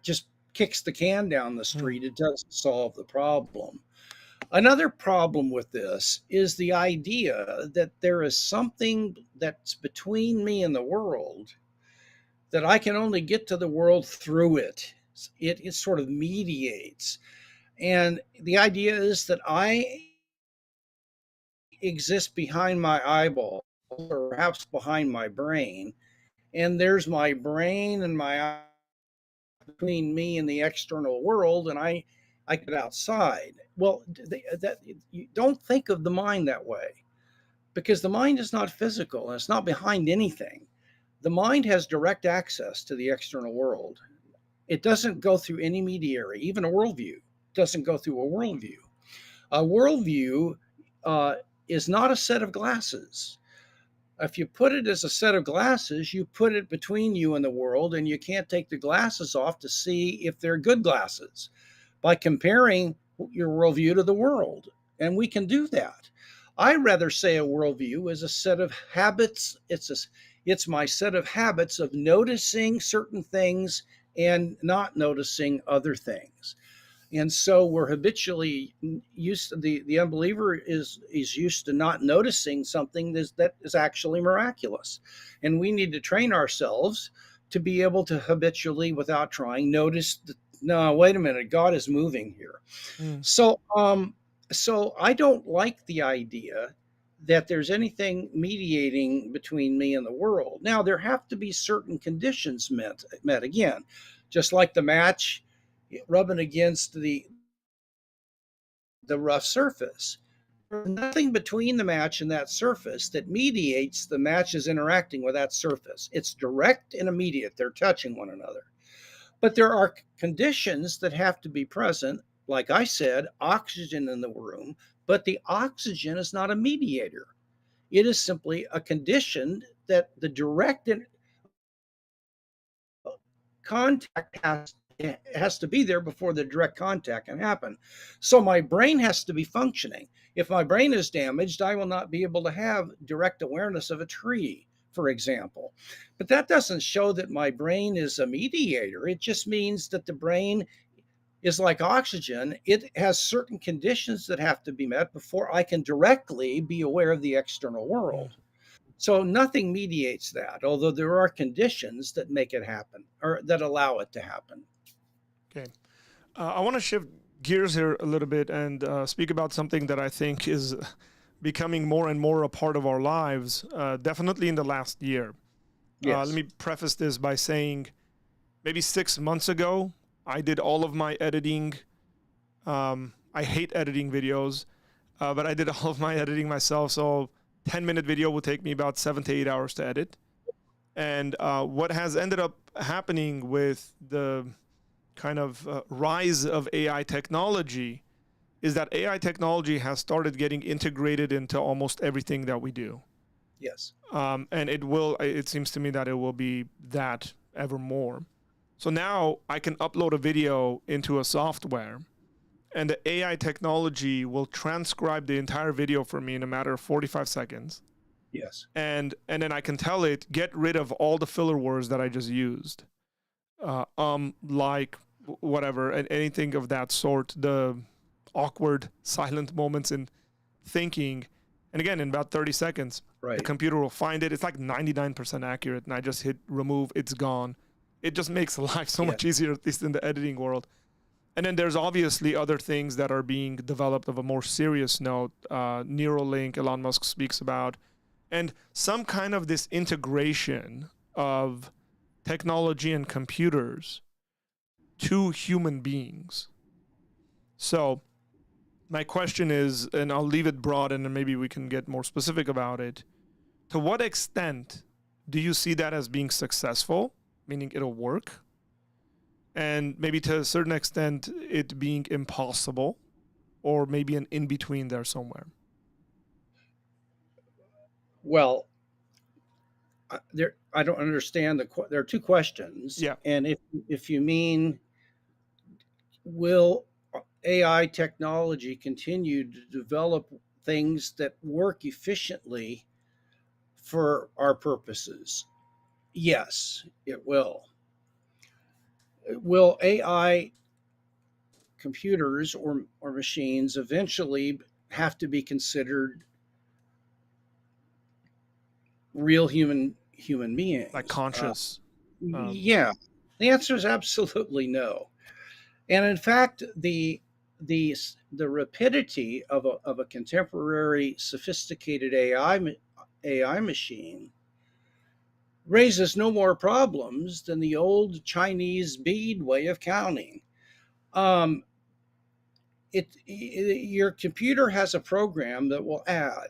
just kicks the can down the Hmm. street. It doesn't solve the problem. Another problem with this is the idea that there is something that's between me and the world, that I can only get to the world through it. It sort of mediates. And the idea is that I exist behind my eyeball or perhaps behind my brain. And there's my brain and my eye between me and the external world, and I get outside. Well, you don't think of the mind that way, because the mind is not physical and it's not behind anything. The mind has direct access to the external world. It doesn't go through any mediary. Even a worldview doesn't go through a worldview. A worldview uh, is not a set of glasses. If you put it as a set of glasses, you put it between you and the world, and you can't take the glasses off to see if they're good glasses by comparing your worldview to the world. And we can do that. I rather say a worldview is a set of habits. It's my set of habits of noticing certain things and not noticing other things. And so we're habitually used to, the unbeliever is used to not noticing something that is actually miraculous. And we need to train ourselves to be able to habitually, without trying, notice no, wait a minute, God is moving here. Mm. So I don't like the idea that there's anything mediating between me and the world. Now there have to be certain conditions met again, just like the match rubbing against the rough surface. There's nothing between the match and that surface that mediates the match is interacting with that surface. It's direct and immediate. They're touching one another. But there are conditions that have to be present. Like I said, oxygen in the room, but the oxygen is not a mediator. It is simply a condition that the direct contact has to be there before the direct contact can happen. So my brain has to be functioning. If my brain is damaged, I will not be able to have direct awareness of a tree, for example. But that doesn't show that my brain is a mediator. It just means that the brain is like oxygen. It has certain conditions that have to be met before I can directly be aware of the external Mm. world. So nothing mediates that, although there are conditions that make it happen or that allow it to happen. Okay. I want to shift gears here a little bit and speak about something that I think is becoming more and more a part of our lives, definitely in the last year. Let Yes. me preface this by saying maybe 6 months ago, I did all of my editing. I hate editing videos, but I did all of my editing myself. So 10-minute video will take me about 7 to 8 hours to edit. And what has ended up happening with the kind of rise of AI technology is that AI technology has started getting integrated into almost everything that we do. Yes. And it seems to me that it will be that ever more. So now I can upload a video into a software and the AI technology will transcribe the entire video for me in a matter of 45 seconds. Yes. And then I can tell it, get rid of all the filler words that I just used. Like whatever, and anything of that sort, the awkward silent moments in thinking. And again, in about 30 seconds, the Right. computer will find it. It's like 99% accurate. And I just hit remove, it's gone. It just makes life so Yeah. much easier, at least in the editing world. And then there's obviously other things that are being developed of a more serious note. Neuralink, Elon Musk speaks about, and some kind of this integration of technology and computers to human beings. So my question is, and I'll leave it broad and then maybe we can get more specific about it. To what extent do you see that as being successful, meaning it'll work? And maybe to a certain extent, it being impossible, or maybe an in between there somewhere. Well, I don't understand there are two questions, Yeah, and if you mean will AI technology continue to develop things that work efficiently for our purposes? Yes, it will. Will AI computers or machines eventually have to be considered real human like beings? conscious. Um, Yeah, the answer is absolutely no. And in fact, the rapidity of a contemporary sophisticated AI machine raises no more problems than the old Chinese bead way of counting. Um, your computer has a program that will add,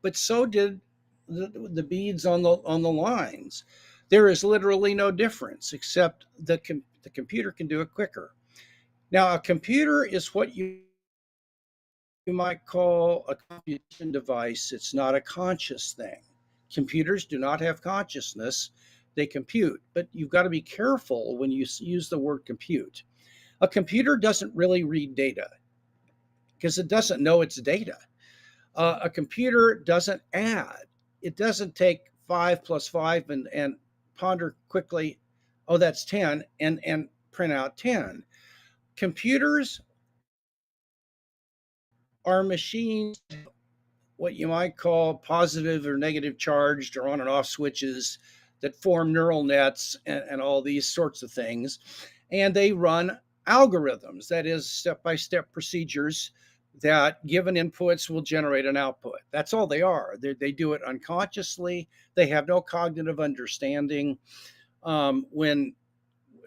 but so did the beads on the lines. There is literally no difference except the computer can do it quicker. Now, a computer is what you might call a computation device. It's not a conscious thing. Computers do not have consciousness. They compute, but you've got to be careful when you use the word compute. A computer doesn't really read data because it doesn't know it's data. A computer doesn't add. It doesn't take 5 plus 5 and ponder quickly, oh, that's 10, and print out 10. Computers are machines, what you might call positive or negative charged or on and off switches that form neural nets and all these sorts of things. And they run algorithms, that is, step by step procedures that given inputs will generate an output. That's all they are. They do it unconsciously. They have no cognitive understanding. When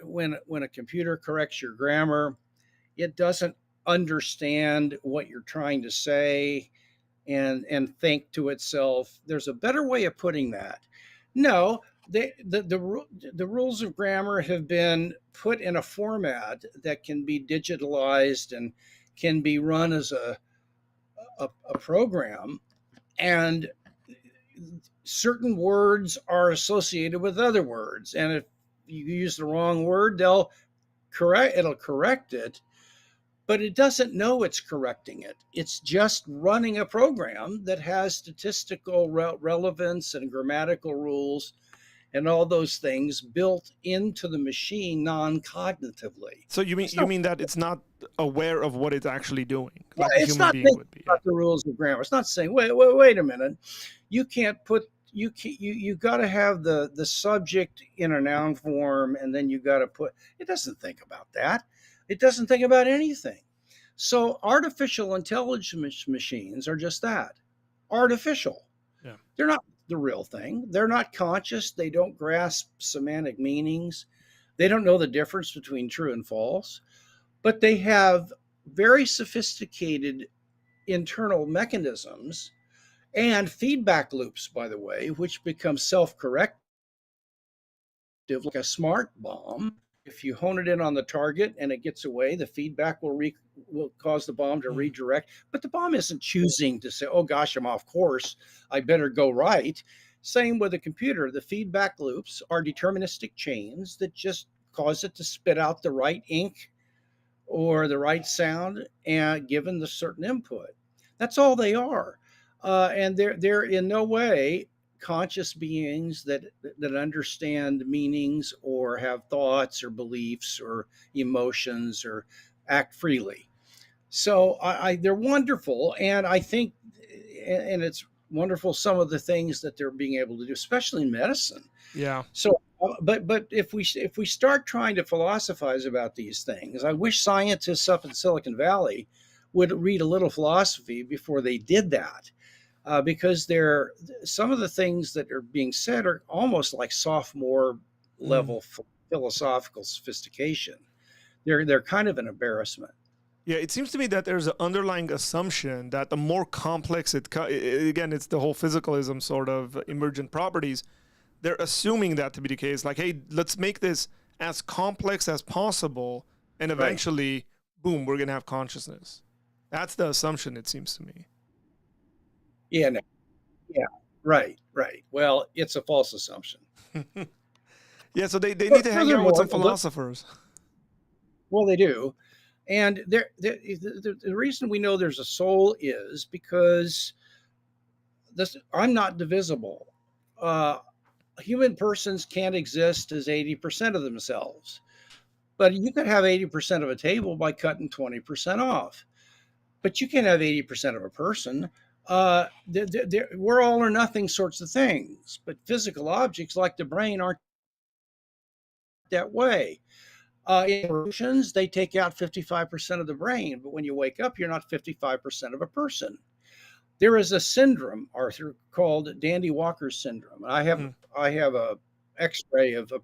a computer corrects your grammar, it doesn't understand what you're trying to say and think to itself, there's a better way of putting that. No, the rules of grammar have been put in a format that can be digitalized and can be run as a program, and certain words are associated with other words, and if you use the wrong word, it'll correct it, but it doesn't know it's correcting it. It's just running a program that has statistical relevance and grammatical rules and all those things built into the machine non-cognitively. So you mean that it's not aware of what it's actually doing, like a It's human not being thinking would be? about the rules of grammar. It's not saying, wait a minute. You can't put you got to have the subject in a noun form, and then you got to put. It doesn't think about that. It doesn't think about anything. So artificial intelligence machines are just that, artificial. Yeah. They're not the real thing. They're not conscious. They don't grasp semantic meanings. They don't know the difference between true and false, but they have very sophisticated internal mechanisms and feedback loops, by the way, which become self-corrective like a smart bomb. If you hone it in on the target and it gets away, the feedback will cause the bomb to redirect. But the bomb isn't choosing to say, oh gosh, I'm off course, I better go right. Same with a computer. The feedback loops are deterministic chains that just cause it to spit out the right ink or the right sound and given the certain input. That's all they are. And they're in no way conscious beings that understand meanings or have thoughts or beliefs or emotions or act freely. So they're wonderful, and I think, and it's wonderful some of the things that they're being able to do, especially in medicine. Yeah. So, but if we start trying to philosophize about these things, I wish scientists up in Silicon Valley would read a little philosophy before they did that. Because some of the things that are being said are almost like sophomore level philosophical sophistication. They're kind of an embarrassment. Yeah, it seems to me that there's an underlying assumption that the more complex again, it's the whole physicalism sort of emergent properties. They're assuming that to be the case. Like, hey, let's make this as complex as possible, and eventually, boom, we're gonna have consciousness. That's the assumption, it seems to me. Yeah, no. Yeah, right. Well, it's a false assumption. Yeah, so they need to hang out with some philosophers. Well, they do. And the reason we know there's a soul is because I'm not divisible. Human persons can't exist as 80% of themselves. But you could have 80% of a table by cutting 20% off. But you can't have 80% of a person. We're all or nothing sorts of things. But physical objects like the brain aren't that way. Emotions, they take out 55% of the brain. But when you wake up, you're not 55% of a person. There is a syndrome, Arthur, called Dandy Walker's syndrome. I have a X-ray of a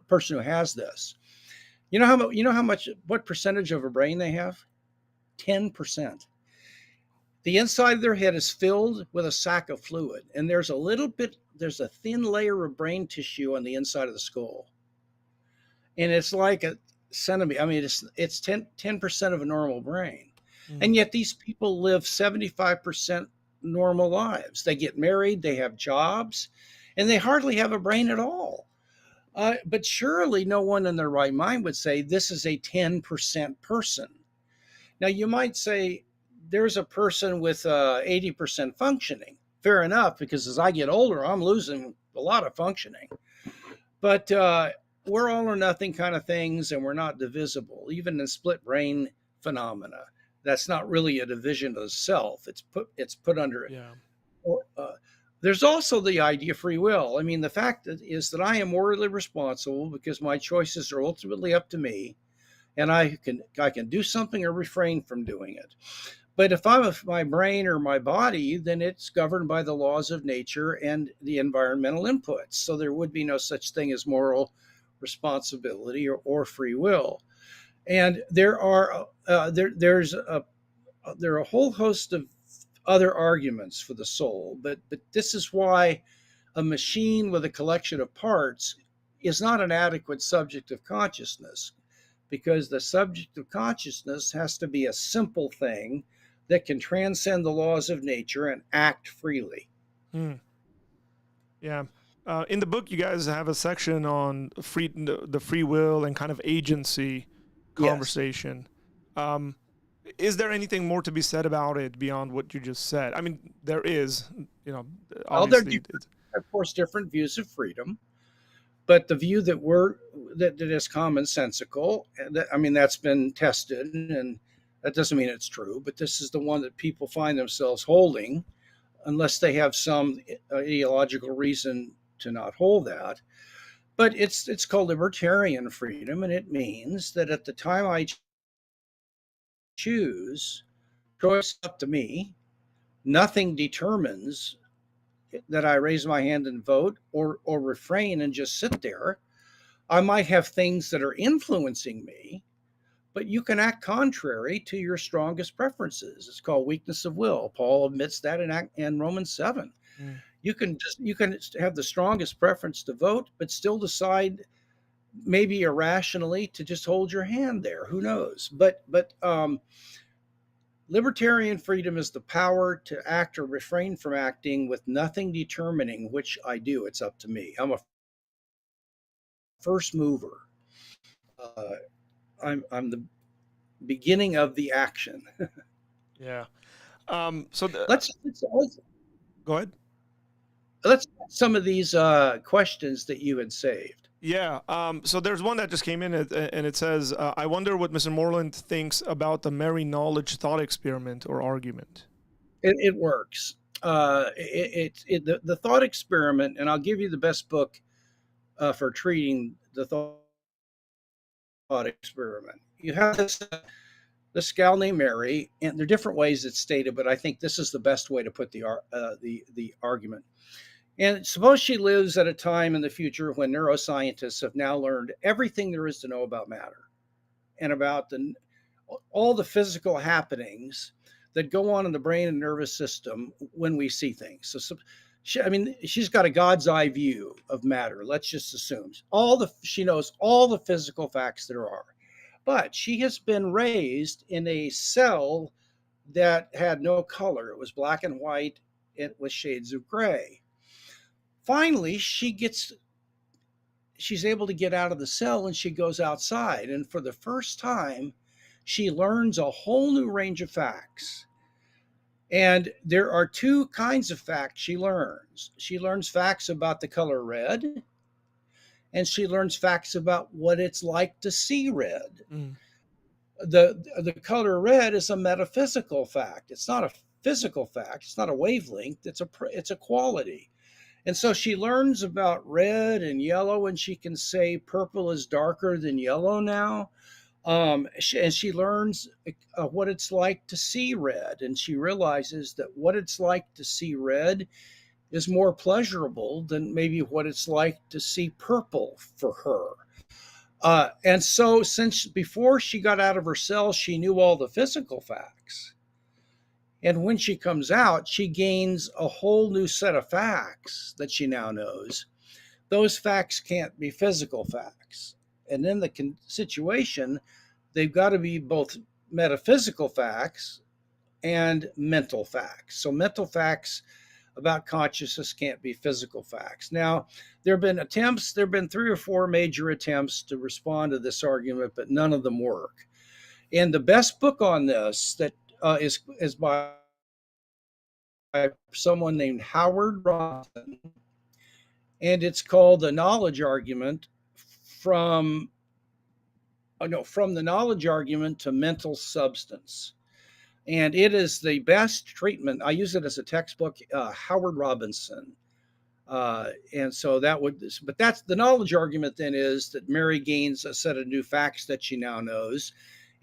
person who has this. You know how much, what percentage of a brain they have? 10%. The inside of their head is filled with a sac of fluid, and there's a thin layer of brain tissue on the inside of the skull, and it's like a centimeter. I mean, it's 10% of a normal brain, and yet these people live 75% normal lives. They get married, they have jobs, and they hardly have a brain at all. But surely no one in their right mind would say this is a 10% person. Now, you might say there's a person with 80% functioning. Fair enough, because as I get older, I'm losing a lot of functioning. But we're all or nothing kind of things, and we're not divisible. Even in split brain phenomena, that's not really a division of the self. It's put under it. Yeah. There's also the idea of free will. I mean, the fact is that I am morally responsible because my choices are ultimately up to me, and I can do something or refrain from doing it. But if I'm my brain or my body, then it's governed by the laws of nature and the environmental inputs. So there would be no such thing as moral responsibility or free will. And there are a whole host of other arguments for the soul, but this is why a machine with a collection of parts is not an adequate subject of consciousness, because the subject of consciousness has to be a simple thing that can transcend the laws of nature and act freely. Yeah. In the book, you guys have a section on the free will and kind of agency Yes. conversation. Um, is there anything more to be said about it beyond what you just said? I mean, there is, Well, there are, obviously. of course, different views of freedom, but the view that is commonsensical, I mean, that's been tested, and that doesn't mean it's true, but this is the one that people find themselves holding, unless they have some ideological reason to not hold that. But it's called libertarian freedom, and it means that at the time I choose, choice up to me. Nothing determines that I raise my hand and vote or refrain and just sit there. I might have things that are influencing me, but you can act contrary to your strongest preferences. It's called weakness of will. Paul admits that in Romans 7. Mm. You can have the strongest preference to vote, but still decide, maybe irrationally, to just hold your hand there. Who knows? But libertarian freedom is the power to act or refrain from acting with nothing determining which I do. It's up to me. I'm a first mover. Uh, I'm the beginning of the action. Yeah. So Let's go ahead. let's some of these questions that you had saved. Yeah. So there's one that just came in, and it says, "I wonder what Mr. Moreland thinks about the Mary knowledge thought experiment or argument." It works. The thought experiment, and I'll give you the best book for treating the thought experiment. You have this gal named Mary, and there are different ways it's stated, but I think this is the best way to put the argument. And suppose she lives at a time in the future when neuroscientists have now learned everything there is to know about matter and about all the physical happenings that go on in the brain and nervous system when we see things. So she's got a God's eye view of matter. Let's just assume she knows all the physical facts there are, but she has been raised in a cell that had no color. It was black and white, with shades of gray. Finally, she's able to get out of the cell, and she goes outside. And for the first time, she learns a whole new range of facts. And there are two kinds of facts she learns. She learns facts about the color red, and she learns facts about what it's like to see red. Mm. The color red is a metaphysical fact. It's not a physical fact. It's not a wavelength. It's a quality. And so she learns about red and yellow, and she can say purple is darker than yellow now. And she learns what it's like to see red, and she realizes that what it's like to see red is more pleasurable than maybe what it's like to see purple for her. And so, since before she got out of her cell, she knew all the physical facts. And when she comes out, she gains a whole new set of facts that she now knows. Those facts can't be physical facts. And in the situation, they've got to be both metaphysical facts and mental facts. So mental facts about consciousness can't be physical facts. Now, there have been 3 or 4 major attempts to respond to this argument, but none of them work. And the best book on this that is by someone named Howard Robinson, and it's called the knowledge argument from no, from the knowledge argument to mental substance. And it is the best treatment. I use it as a textbook, Howard Robinson. And so that would, but that's the knowledge argument then is that Mary gains a set of new facts that she now knows,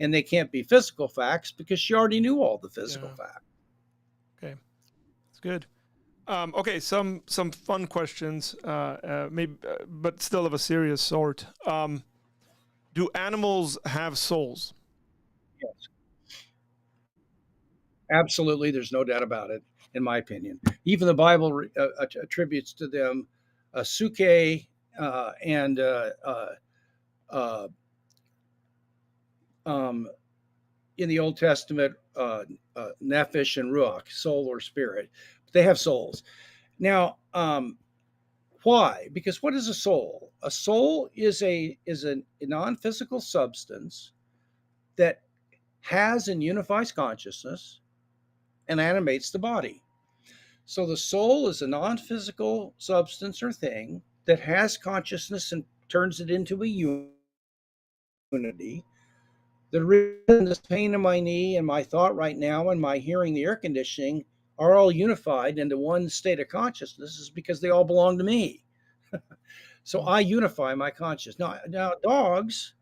and they can't be physical facts because she already knew all the physical Yeah. facts. Okay, that's good. Okay, some fun questions, maybe, but still of a serious sort. Do animals have souls? Yes, absolutely. There's no doubt about it, in my opinion. Even the Bible attributes to them suke and uh, um, in the Old Testament, nephesh and ruach, soul or spirit. They have souls. Now, why? Because what is a soul? A soul is a non-physical substance that has and unifies consciousness and animates the body. So the soul is a non-physical substance or thing that has consciousness and turns it into a unity. The reason this pain in my knee and my thought right now and my hearing the air conditioning are all unified into one state of consciousness is because they all belong to me. So I unify my consciousness. Now dogs,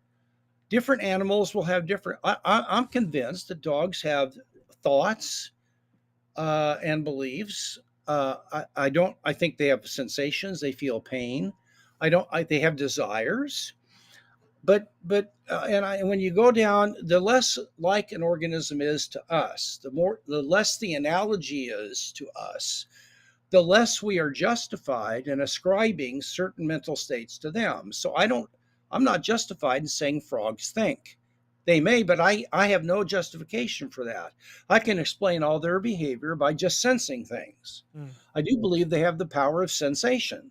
different animals will have different. I'm convinced that dogs have thoughts and beliefs. I don't. I think they have sensations. They feel pain. I don't. They have desires. And when you go down, the less like an organism is to us, the less the analogy is to us, the less we are justified in ascribing certain mental states to them. So I'm not justified in saying frogs think. They may, but I have no justification for that. I can explain all their behavior by just sensing things. Mm. I do believe they have the power of sensation.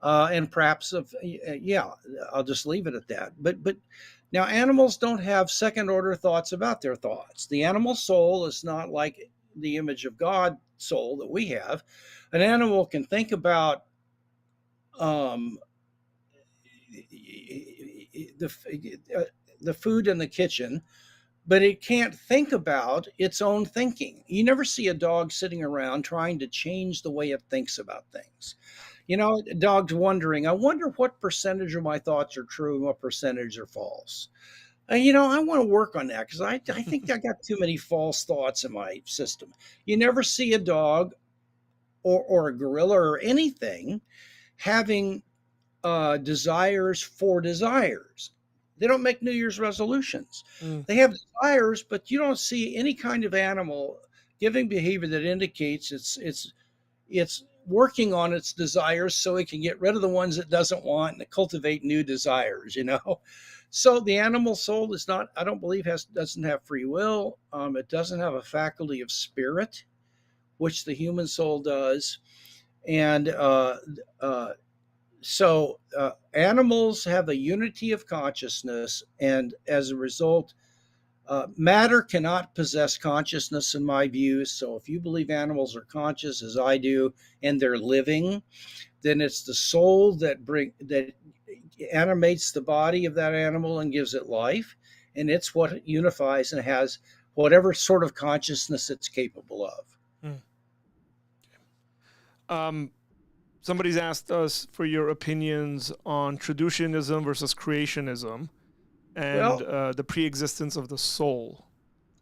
And perhaps of yeah, I'll just leave it at that. But now animals don't have second order thoughts about their thoughts. The animal soul is not like the image of God soul that we have. An animal can think about um, the food in the kitchen, but it can't think about its own thinking. You never see a dog sitting around trying to change the way it thinks about things. You know, dog's wondering, I wonder what percentage of my thoughts are true and what percentage are false. I want to work on that because I think I got too many false thoughts in my system. You never see a dog or a gorilla or anything having desires for desires. They don't make New Year's resolutions. Mm. They have desires, but you don't see any kind of animal giving behavior that indicates it's working on its desires so it can get rid of the ones it doesn't want and cultivate new desires. So the animal soul is not, I don't believe, doesn't have free will. It doesn't have a faculty of spirit, which the human soul does. And so animals have a unity of consciousness, and as a result, matter cannot possess consciousness, in my view. So if you believe animals are conscious, as I do, and they're living, then it's the soul that animates the body of that animal and gives it life, and it's what unifies and has whatever sort of consciousness it's capable of. Mm. Somebody's asked us for your opinions on traditionism versus creationism and Well, the pre-existence of the soul.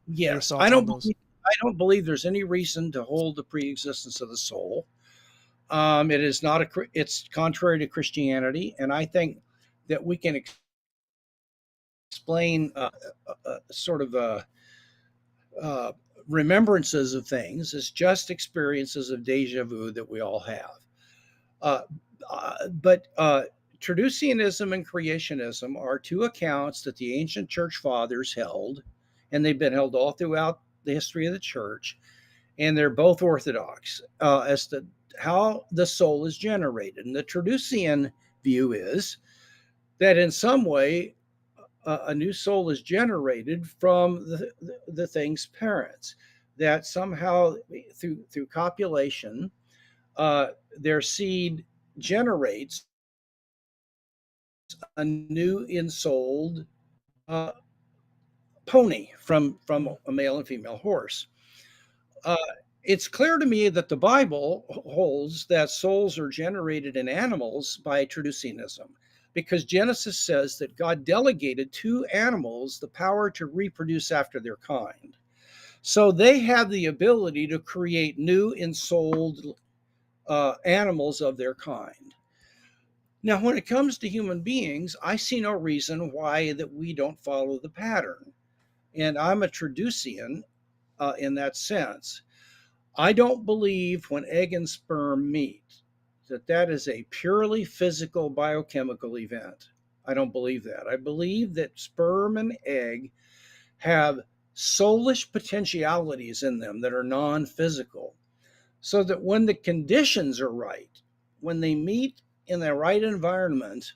Your yes, thoughts on those? I don't believe there's any reason to hold the pre-existence of the soul. It is not it's contrary to Christianity, and I think that we can explain sort of uh, remembrances of things as just experiences of deja vu that we all have. Uh, but Traducianism and creationism are two accounts that the ancient church fathers held, and they've been held all throughout the history of the church, and they're both orthodox as to how the soul is generated. And the Traducian view is that in some way, a new soul is generated from the thing's parents, that somehow through copulation, their seed generates a new ensouled uh, pony from Mm. a male and female horse. Uh, it's clear to me that the Bible holds that souls are generated in animals by Traducianism, because Genesis says that God delegated to animals the power to reproduce after their kind. So they have the ability to create new ensouled animals of their kind. Now, when it comes to human beings, I see no reason why that we don't follow the pattern. And I'm a Traducian in that sense. I don't believe when egg and sperm meet that that is a purely physical biochemical event. I don't believe that. I believe that sperm and egg have soulish potentialities in them that are non physical, so that when the conditions are right, when they meet in the right environment,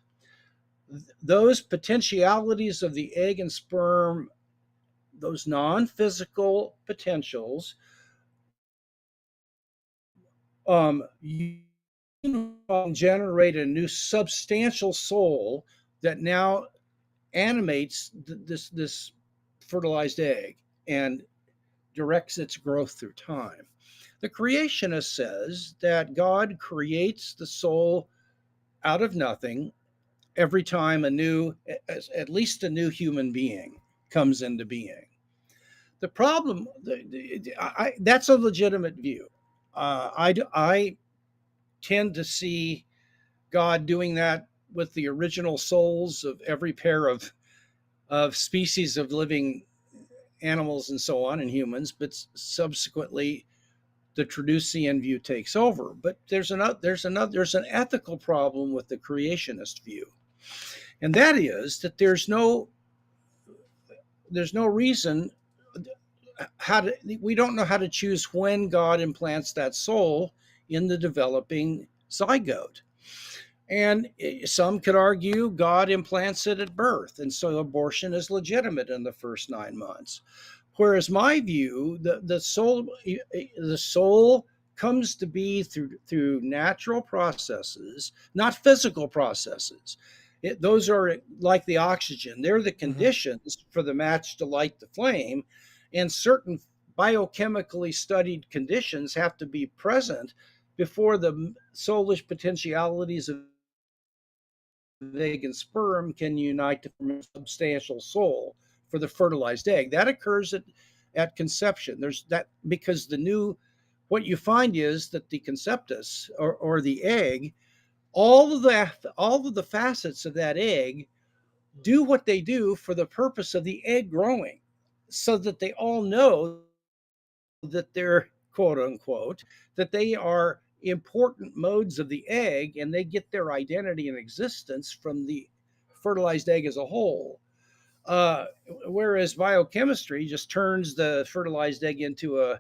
those potentialities of the egg and sperm, those non physical potentials, you generate a new substantial soul that now animates this fertilized egg and directs its growth through time. The creationist says that God creates the soul out of nothing every time at least a new human being comes into being. The problem, that's a legitimate view. I tend to see God doing that with the original souls of every pair of species of living animals and so on and humans, but subsequently the Traducian view takes over. But there's an ethical problem with the creationist view, and that is that there's no reason we don't know how to choose when God implants that soul in the developing zygote. And some could argue God implants it at birth, and so abortion is legitimate in the first 9 months. Whereas my view, the soul comes to be through natural processes, not physical processes. Those are like the oxygen; they're the Mm-hmm. conditions for the match to light the flame, and certain biochemically studied conditions have to be present before the soulish potentialities of egg and sperm can unite to form a substantial soul for the fertilized egg. That occurs at conception. There's that because what you find is that the conceptus or the egg, all of the facets of that egg do what they do for the purpose of the egg growing, so that they all know that they're quote unquote that they are important modes of the egg, and they get their identity and existence from the fertilized egg as a whole. uh, Whereas biochemistry just turns the fertilized egg into a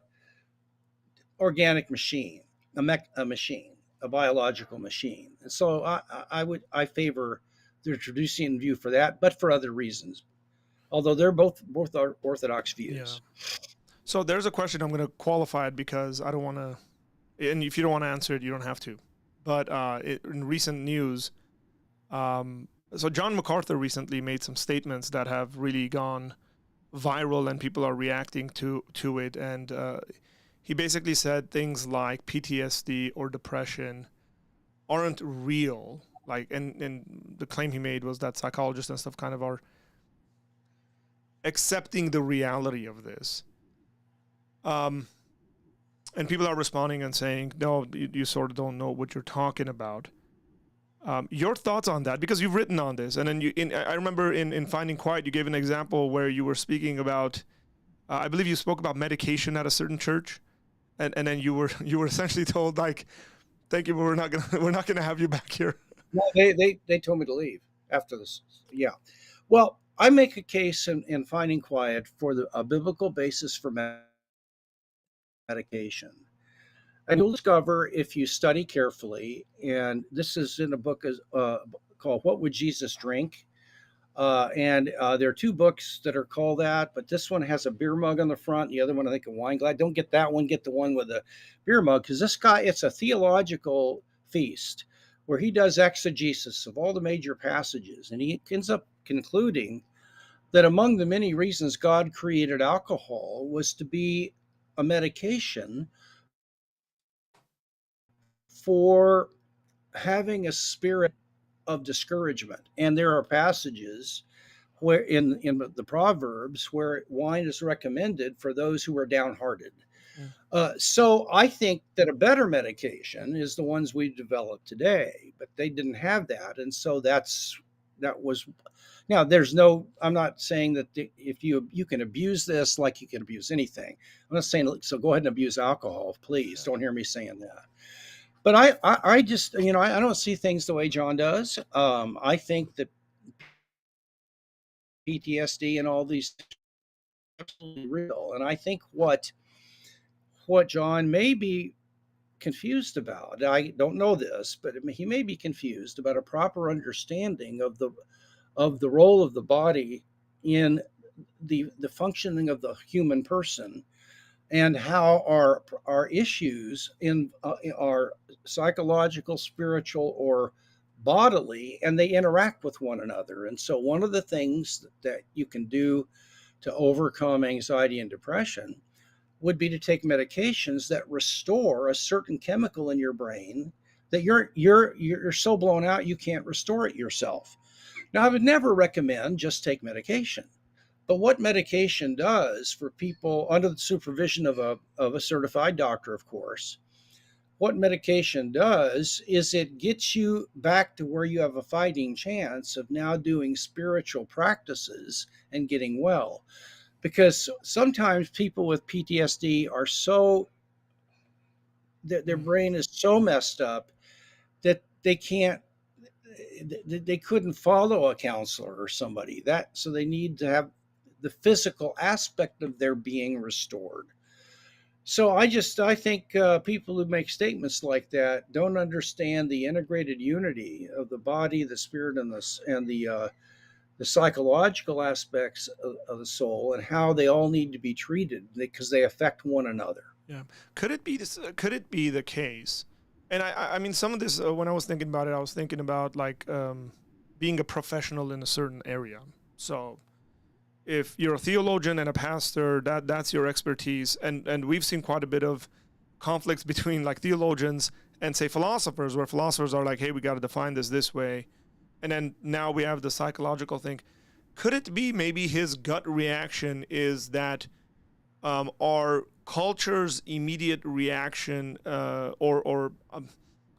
organic machine, a machine, a biological machine. And so I favor the Traducian view for that, but for other reasons, although they're both are orthodox Yeah. views. So there's a question I'm going to qualify it because I don't want to, and if you don't want to answer it, you don't have to. But in recent news, so John MacArthur recently made some statements that have really gone viral, and people are reacting to it. And he basically said things like PTSD or depression aren't real. Like, and the claim he made was that psychologists and stuff kind of are accepting the reality of this. Um, and people are responding and saying, no, you sort of don't know what you're talking about. Your thoughts on that, because you've written on this, and then I remember in Finding Quiet, you gave an example where you were speaking about, I believe you spoke about medication at a certain church, and then you were essentially told like, thank you, but we're not gonna have you back here. No, they told me to leave after this. Yeah. Well, I make a case in Finding Quiet for a biblical basis for medication. And you'll discover if you study carefully, and this is in a book called What Would Jesus Drink? There are two books that are called that, but this one has a beer mug on the front. The other one, I think, a wine glass. Don't get that one. Get the one with the beer mug, because it's a theological feast where he does exegesis of all the major passages, and he ends up concluding that among the many reasons God created alcohol was to be a medication for having a spirit of discouragement. And there are passages where in the Proverbs where wine is recommended for those who are downhearted. Mm. So I think that a better medication is the ones we've developed today, but they didn't have that, and so that was. Now, there's no. I'm not saying that if you can abuse this like you can abuse anything. I'm not saying so. Go ahead and abuse alcohol, please. Don't hear me saying that. But I just I don't see things the way John does. I think that PTSD and all these are absolutely real, and I think what John may be confused about. I don't know this, but he may be confused about a proper understanding of the role of the body in the functioning of the human person, and how our issues in are psychological, spiritual, or bodily, and they interact with one another. And so one of the things that you can do to overcome anxiety and depression would be to take medications that restore a certain chemical in your brain that you're so blown out you can't restore it yourself. Now, I would never recommend just take medication, but what medication does for people under the supervision of a certified doctor, of course, what medication does is it gets you back to where you have a fighting chance of now doing spiritual practices and getting well. Because sometimes people with PTSD are so their Mm. brain is so messed up that they couldn't follow a counselor or somebody that so they need to have the physical aspect of their being restored. So I think people who make statements like that don't understand the integrated unity of the body, the spirit, and the psychological aspects of the soul, and how they all need to be treated because they affect one another. Yeah. Could it be this? Could it be the case? And I mean, some of this when I was thinking about it, I was thinking about like being a professional in a certain area. So if you're a theologian and a pastor, that's your expertise, and we've seen quite a bit of conflicts between like theologians and say philosophers, where philosophers are like, hey, we got to define this way, and then now we have the psychological thing. Could it be maybe his gut reaction is that our culture's immediate reaction or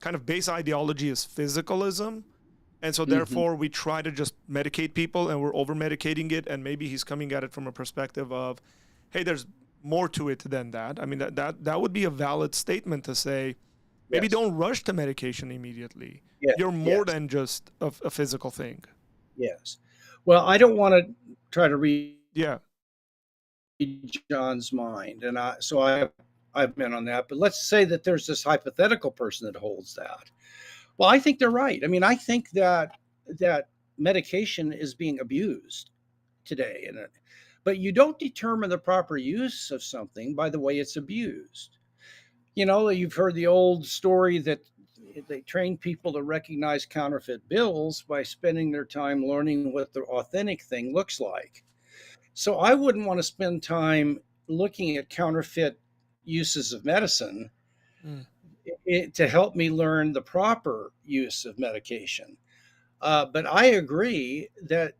kind of base ideology is physicalism, and so Mm-hmm. therefore we try to just medicate people and we're over medicating it, and maybe he's coming at it from a perspective of, hey, there's more to it than that. I mean, that would be a valid statement to say, maybe Yes. don't rush to medication immediately. Yeah. You're more Yes. than just a physical thing. Yes. Well, I don't want to try to read Yeah. John's mind, and I've been on that. But let's say that there's this hypothetical person that holds that. Well, I think they're right. I mean, I think that medication is being abused today, but you don't determine the proper use of something by the way it's abused. You've heard the old story that they train people to recognize counterfeit bills by spending their time learning what the authentic thing looks like. So I wouldn't want to spend time looking at counterfeit uses of medicine Mm. to help me learn the proper use of medication. But I agree that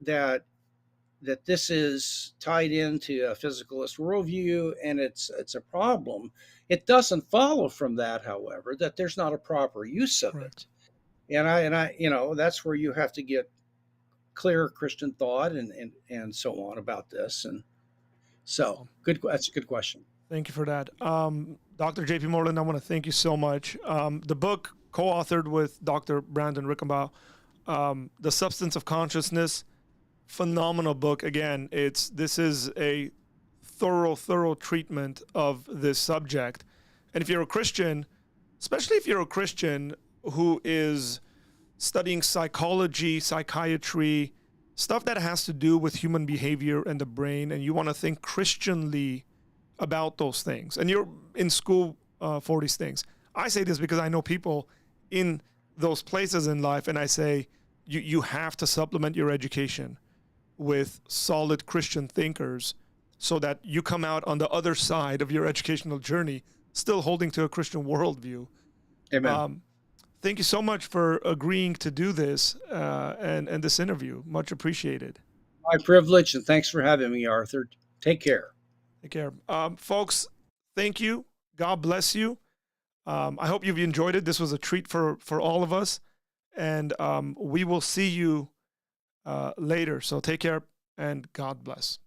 this is tied into a physicalist worldview, and it's a problem. It doesn't follow from that, however, that there's not a proper use of Correct. it. And I that's where you have to get clear Christian thought and so on about this. And so good. That's a good question. Thank you for that. Dr. JP Moreland, I want to thank you so much. The book co-authored with Dr. Brandon Rickenbaugh, The Substance of Consciousness, phenomenal book. Again, this is a thorough treatment of this subject. And if you're a Christian, especially if you're a Christian who is studying psychology, psychiatry, stuff that has to do with human behavior and the brain, and you want to think Christianly about those things, and you're in school for these things. I say this because I know people in those places in life and I say, you have to supplement your education with solid Christian thinkers so that you come out on the other side of your educational journey still holding to a Christian worldview. Amen. Thank you so much for agreeing to do this and this interview. Much appreciated. My privilege, and thanks for having me, Arthur. Take care. Take care. Folks, thank you. God bless you. I hope you've enjoyed it. This was a treat for all of us. And we will see you later. So take care and God bless.